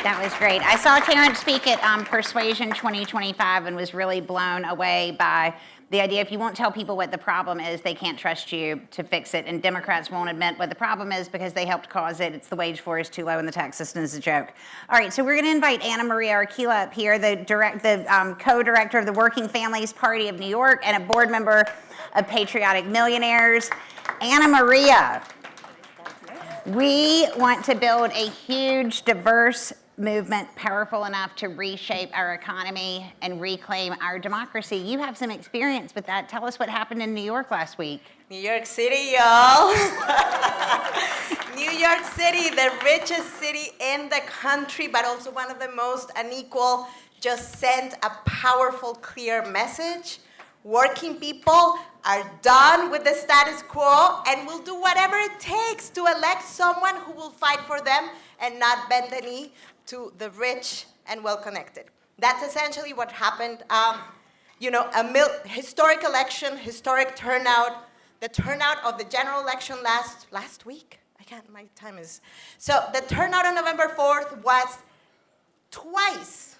That was great. I saw Terrance speak at Persuasion 2025 and was really blown away by the idea if you won't tell people what the problem is, they can't trust you to fix it. And Democrats won't admit what the problem is because they helped cause it. It's the wage floor is too low and the tax system is a joke. All right, so we're going to invite Anna Maria Arquila up here, the co-director of the Working Families Party of New York and a board member of Patriotic Millionaires, Anna Maria. We want to build a huge, diverse movement powerful enough to reshape our economy and reclaim our democracy. You have some experience with that. Tell us what happened in New York last week. New York City, y'all. New York City, the richest city in the country, but also one of the most unequal, just sent a powerful, clear message. Working people are done with the status quo and will do whatever it takes to elect someone who will fight for them and not bend the knee to the rich and well-connected. That's essentially what happened. Historic election, historic turnout. The turnout of the general election last week. My time is. So the turnout on November 4th was twice,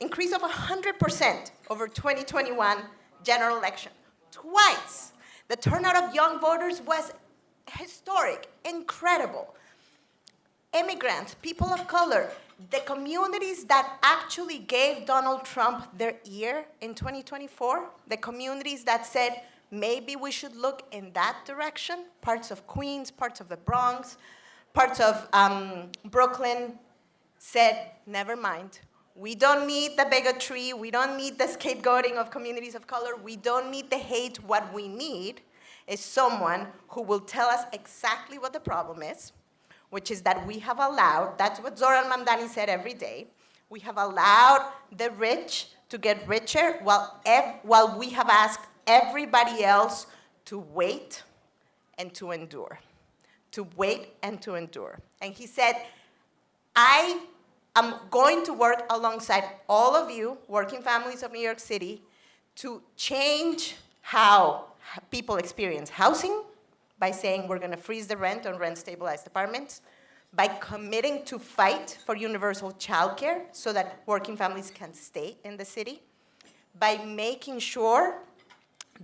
increase of 100% over 2021 general election. Twice. The turnout of young voters was historic, incredible. Immigrants, people of color, the communities that actually gave Donald Trump their ear in 2024, the communities that said, maybe we should look in that direction, parts of Queens, parts of the Bronx, parts of Brooklyn, said, never mind. We don't need the bigotry. We don't need the scapegoating of communities of color. We don't need the hate. What we need is someone who will tell us exactly what the problem is, which is that we have allowed, that's what Zoran Mamdani said every day, we have allowed the rich to get richer while we have asked everybody else to wait and to endure. To wait and to endure. And he said, I am going to work alongside all of you, working families of New York City, to change how people experience housing by saying we're going to freeze the rent on rent-stabilized apartments, by committing to fight for universal childcare so that working families can stay in the city, by making sure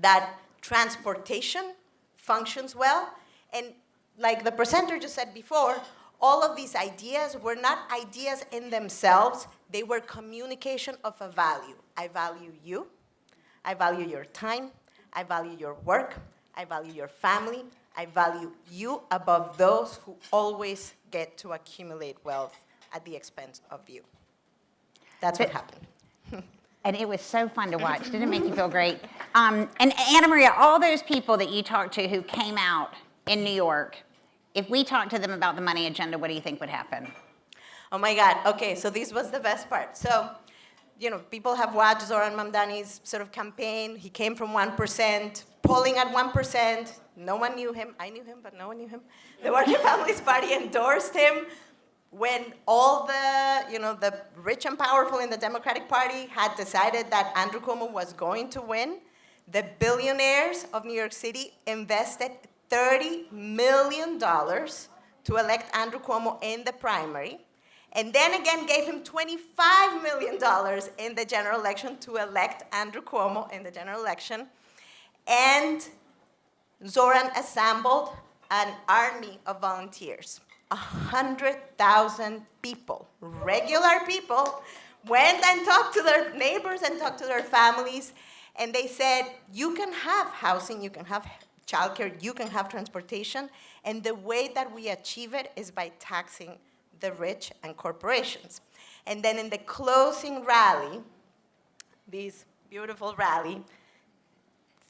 that transportation functions well. And like the presenter just said before, all of these ideas were not ideas in themselves, they were communication of a value. I value you, I value your time, I value your work, I value your family, I value you above those who always get to accumulate wealth at the expense of you. That's what happened. And it was so fun to watch. Didn't it make you feel great? And Anna Maria, all those people that you talked to who came out in New York, if we talked to them about the money agenda, what do you think would happen? Oh my God, okay, so this was the best part. So, people have watched Zoran Mamdani's sort of campaign. He came from 1%, polling at 1%. No one knew him. I knew him, but no one knew him. The Working Families Party endorsed him when all the rich and powerful in the Democratic Party had decided that Andrew Cuomo was going to win. The billionaires of New York City invested $30 million to elect Andrew Cuomo in the primary, and then again gave him $25 million in the general election to elect Andrew Cuomo in the general election. And Zoran assembled an army of volunteers. 100,000 people, regular people, went and talked to their neighbors and talked to their families, and they said, you can have housing, you can have childcare, you can have transportation, and the way that we achieve it is by taxing the rich and corporations. And then in the closing rally, this beautiful rally,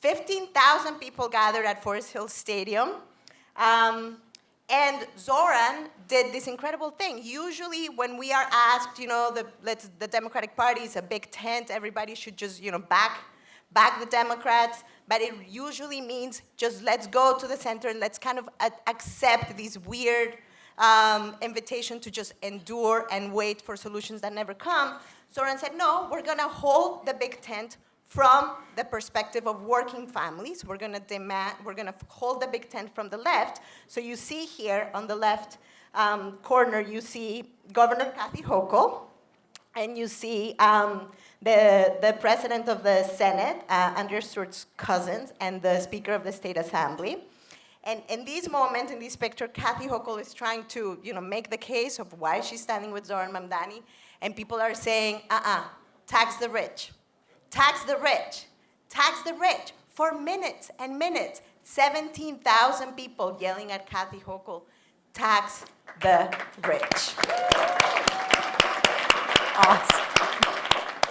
15,000 people gathered at Forest Hill Stadium, and Zoran did this incredible thing. Usually when we are asked, the Democratic Party is a big tent, everybody should just, back the Democrats, but it usually means just let's go to the center and let's kind of accept this weird invitation to just endure and wait for solutions that never come. Zoran said, no, we're gonna hold the big tent from the perspective of working families. We're gonna hold the big tent from the left. So you see here on the left corner, you see Governor Kathy Hochul, and you see the president of the Senate, Andrew Stewart's cousins, and the Speaker of the State Assembly. And in this moment, in this picture, Kathy Hochul is trying to make the case of why she's standing with Zoran Mamdani, and people are saying, tax the rich. Tax the rich. Tax the rich. for minutes and minutes. 17,000 people yelling at Kathy Hochul, tax the rich. Awesome.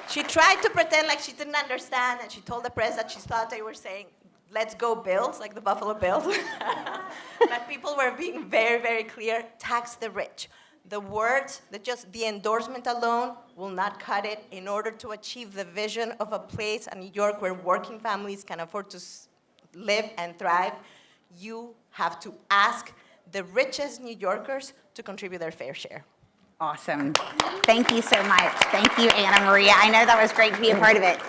She tried to pretend like she didn't understand, and she told the press that she thought they were saying, let's go Bills, like the Buffalo Bills. But people were being very, very clear, tax the rich. The words, just the endorsement alone will not cut it in order to achieve the vision of a place in New York where working families can afford to live and thrive. You have to ask the richest New Yorkers to contribute their fair share. Awesome. Thank you so much. Thank you, Anna Maria. I know that was great to be a part of it.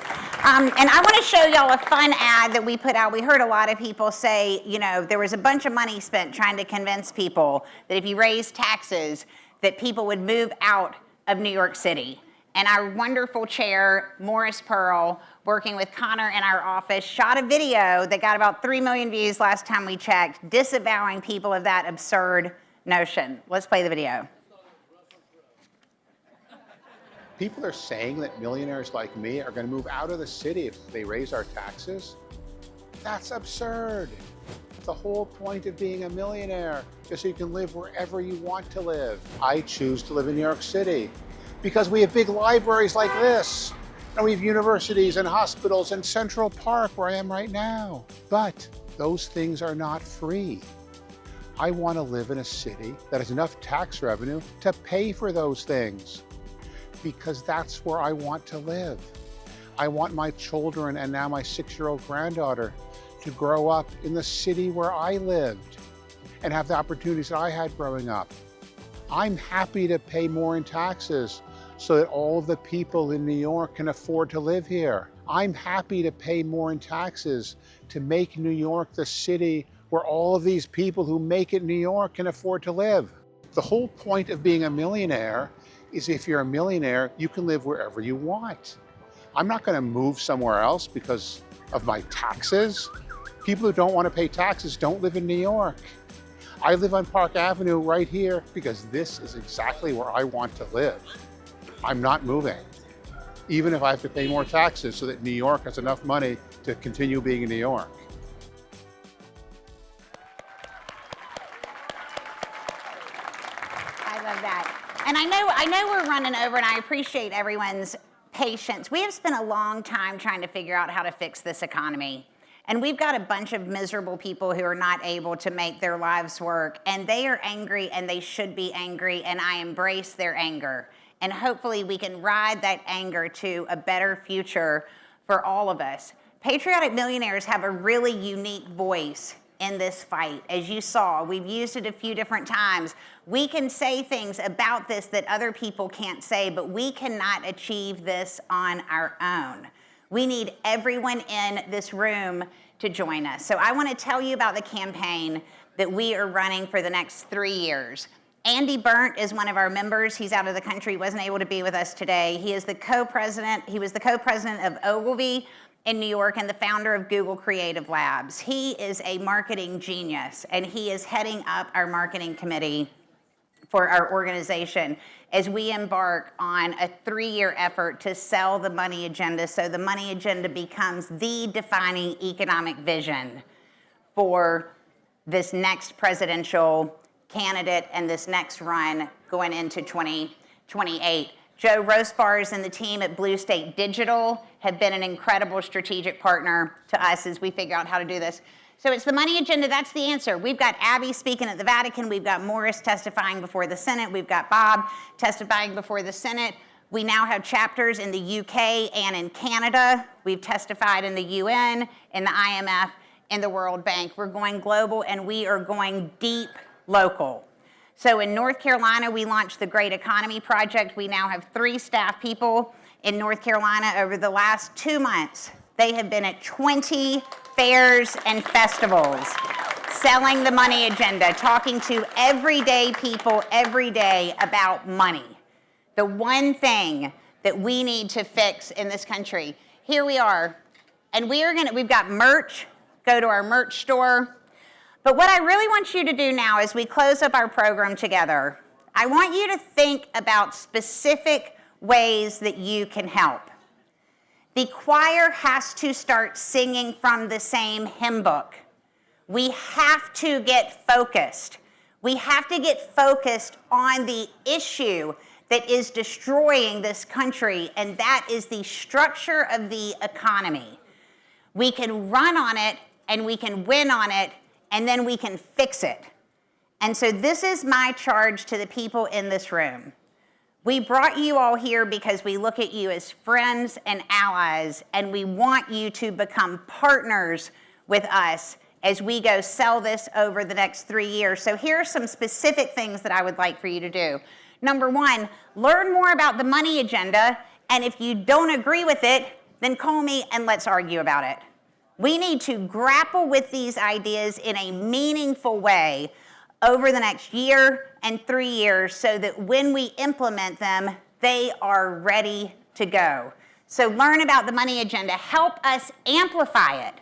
And I want to show y'all a fun ad that we put out. We heard a lot of people say, you know, there was a bunch of money spent trying to convince people that if you raise taxes, that people would move out of New York City. And our wonderful chair, Morris Pearl, working with Connor in our office, shot a video that got about 3 million views last time we checked, disavowing people of that absurd notion. Let's play the video. People are saying that millionaires like me are going to move out of the city if they raise our taxes. That's absurd. The whole point of being a millionaire is so you can live wherever you want to live. I choose to live in New York City because we have big libraries like this, and we have universities and hospitals and Central Park where I am right now. But those things are not free. I want to live in a city that has enough tax revenue to pay for those things, because that's where I want to live. I want my children and now my 6-year-old granddaughter to grow up in the city where I lived and have the opportunities that I had growing up. I'm happy to pay more in taxes so that all of the people in New York can afford to live here. I'm happy to pay more in taxes to make New York the city where all of these people who make it New York can afford to live. The whole point of being a millionaire is if you're a millionaire, you can live wherever you want. I'm not going to move somewhere else because of my taxes. People who don't want to pay taxes don't live in New York. I live on Park Avenue right here because this is exactly where I want to live. I'm not moving, even if I have to pay more taxes so that New York has enough money to continue being in New York. I love that. And I know we're running over, and I appreciate everyone's patience. We have spent a long time trying to figure out how to fix this economy. And we've got a bunch of miserable people who are not able to make their lives work, and they are angry, and they should be angry, and I embrace their anger. And hopefully we can ride that anger to a better future for all of us. Patriotic Millionaires have a really unique voice in this fight. As you saw, we've used it a few different times. We can say things about this that other people can't say, but we cannot achieve this on our own. We need everyone in this room to join us. So I want to tell you about the campaign that we are running for the next 3 years. Andy Burnt is one of our members. He's out of the country, wasn't able to be with us today. He was the co-president of Ogilvy in New York and the founder of Google Creative Labs. He is a marketing genius, and he is heading up our marketing committee for our organization as we embark on a 3-year effort to sell the money agenda so the money agenda becomes the defining economic vision for this next presidential candidate and this next run going into 2028. Joe Rosebars and the team at Blue State Digital have been an incredible strategic partner to us as we figure out how to do this. So it's the money agenda, that's the answer. We've got Abby speaking at the Vatican, we've got Morris testifying before the Senate, we've got Bob testifying before the Senate. We now have chapters in the UK and in Canada. We've testified in the UN, in the IMF, in the World Bank. We're going global and we are going deep local. So in North Carolina, we launched the Great Economy Project. We now have 3 staff people in North Carolina. Over the last 2 months, they have been at 20 fairs and festivals, selling the money agenda, talking to everyday people every day about money. The one thing that we need to fix in this country. Here we are, and we've got merch. Go to our merch store. But what I really want you to do now as we close up our program together, I want you to think about specific ways that you can help. The choir has to start singing from the same hymn book. We have to get focused. We have to get focused on the issue that is destroying this country, and that is the structure of the economy. We can run on it, and we can win on it, and then we can fix it. And so this is my charge to the people in this room. We brought you all here because we look at you as friends and allies, and we want you to become partners with us as we go sell this over the next 3 years. So here are some specific things that I would like for you to do. Number one, learn more about the money agenda, and if you don't agree with it, then call me and let's argue about it. We need to grapple with these ideas in a meaningful way over the next year and 3 years so that when we implement them, they are ready to go. So learn about the money agenda. Help us amplify it.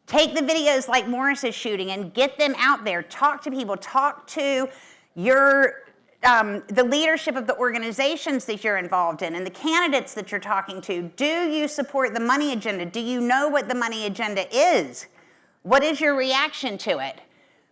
Take the videos like Morris is shooting and get them out there. Talk to people. Talk to the leadership of the organizations that you're involved in and the candidates that you're talking to. Do you support the money agenda? Do you know what the money agenda is? What is your reaction to it?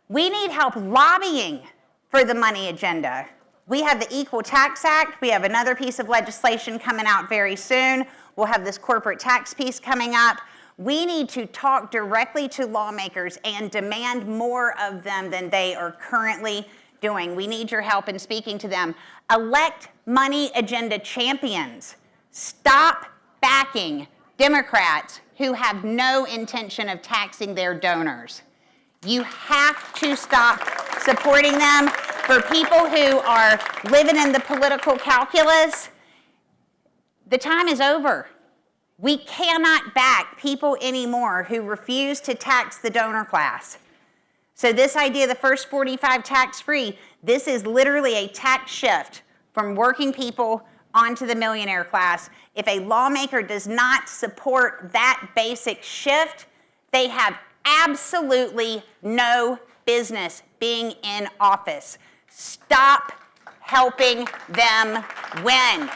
We need help lobbying for the money agenda. We have the Equal Tax Act. We have another piece of legislation coming out very soon. We'll have this corporate tax piece coming up. We need to talk directly to lawmakers and demand more of them than they are currently doing. We need your help in speaking to them. Elect money agenda champions. Stop backing Democrats who have no intention of taxing their donors. You have to stop supporting them. For people who are living in the political calculus, the time is over. We cannot back people anymore who refuse to tax the donor class. So this idea of the first 45 tax-free, this is literally a tax shift from working people onto the millionaire class. If a lawmaker does not support that basic shift, they have absolutely no business being in office. Stop helping them win.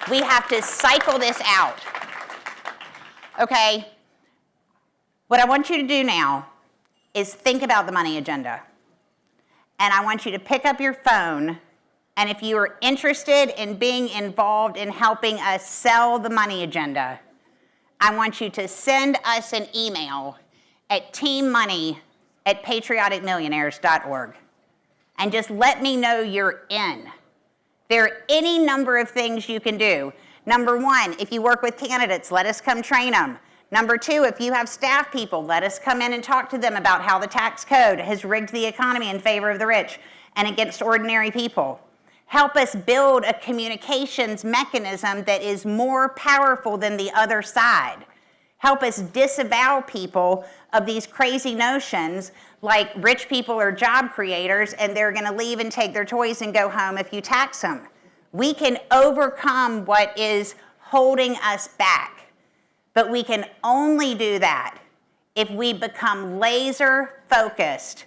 We have to cycle this out. Okay? What I want you to do now is think about the money agenda. And I want you to pick up your phone, and if you are interested in being involved in helping us sell the money agenda, I want you to send us an email at teammoney@patrioticmillionaires.org. And just let me know you're in. There are any number of things you can do. Number one, if you work with candidates, let us come train them. Number two, if you have staff people, let us come in and talk to them about how the tax code has rigged the economy in favor of the rich and against ordinary people. Help us build a communications mechanism that is more powerful than the other side. Help us disavow people of these crazy notions like rich people are job creators and they're going to leave and take their toys and go home if you tax them. We can overcome what is holding us back, but we can only do that if we become laser focused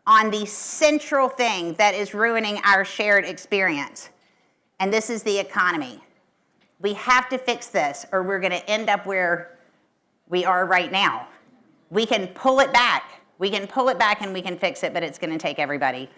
on the central thing that is ruining our shared experience, and this is the economy. We have to fix this or we're going to end up where we are right now. We can pull it back. We can pull it back and we can fix it, but it's going to take everybody.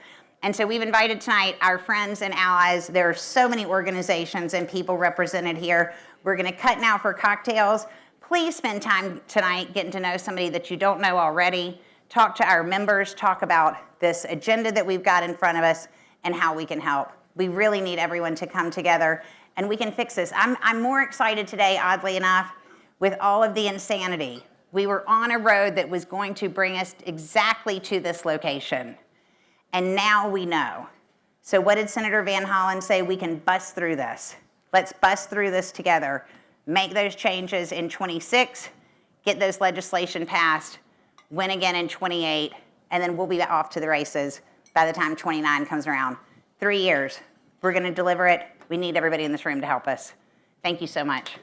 And so we've invited tonight our friends and allies. There are so many organizations and people represented here. We're going to cut now for cocktails. Please spend time tonight getting to know somebody that you don't know already. Talk to our members. Talk about this agenda that we've got in front of us and how we can help. We really need everyone to come together and we can fix this. I'm more excited today, oddly enough, with all of the insanity. We were on a road that was going to bring us exactly to this location. And now we know. So what did Senator Van Hollen say? We can bust through this. Let's bust through this together. Make those changes in 26, get those legislation passed, win again in 28, and then we'll be off to the races by the time 29 comes around. 3 years. We're going to deliver it. We need everybody in this room to help us. Thank you so much.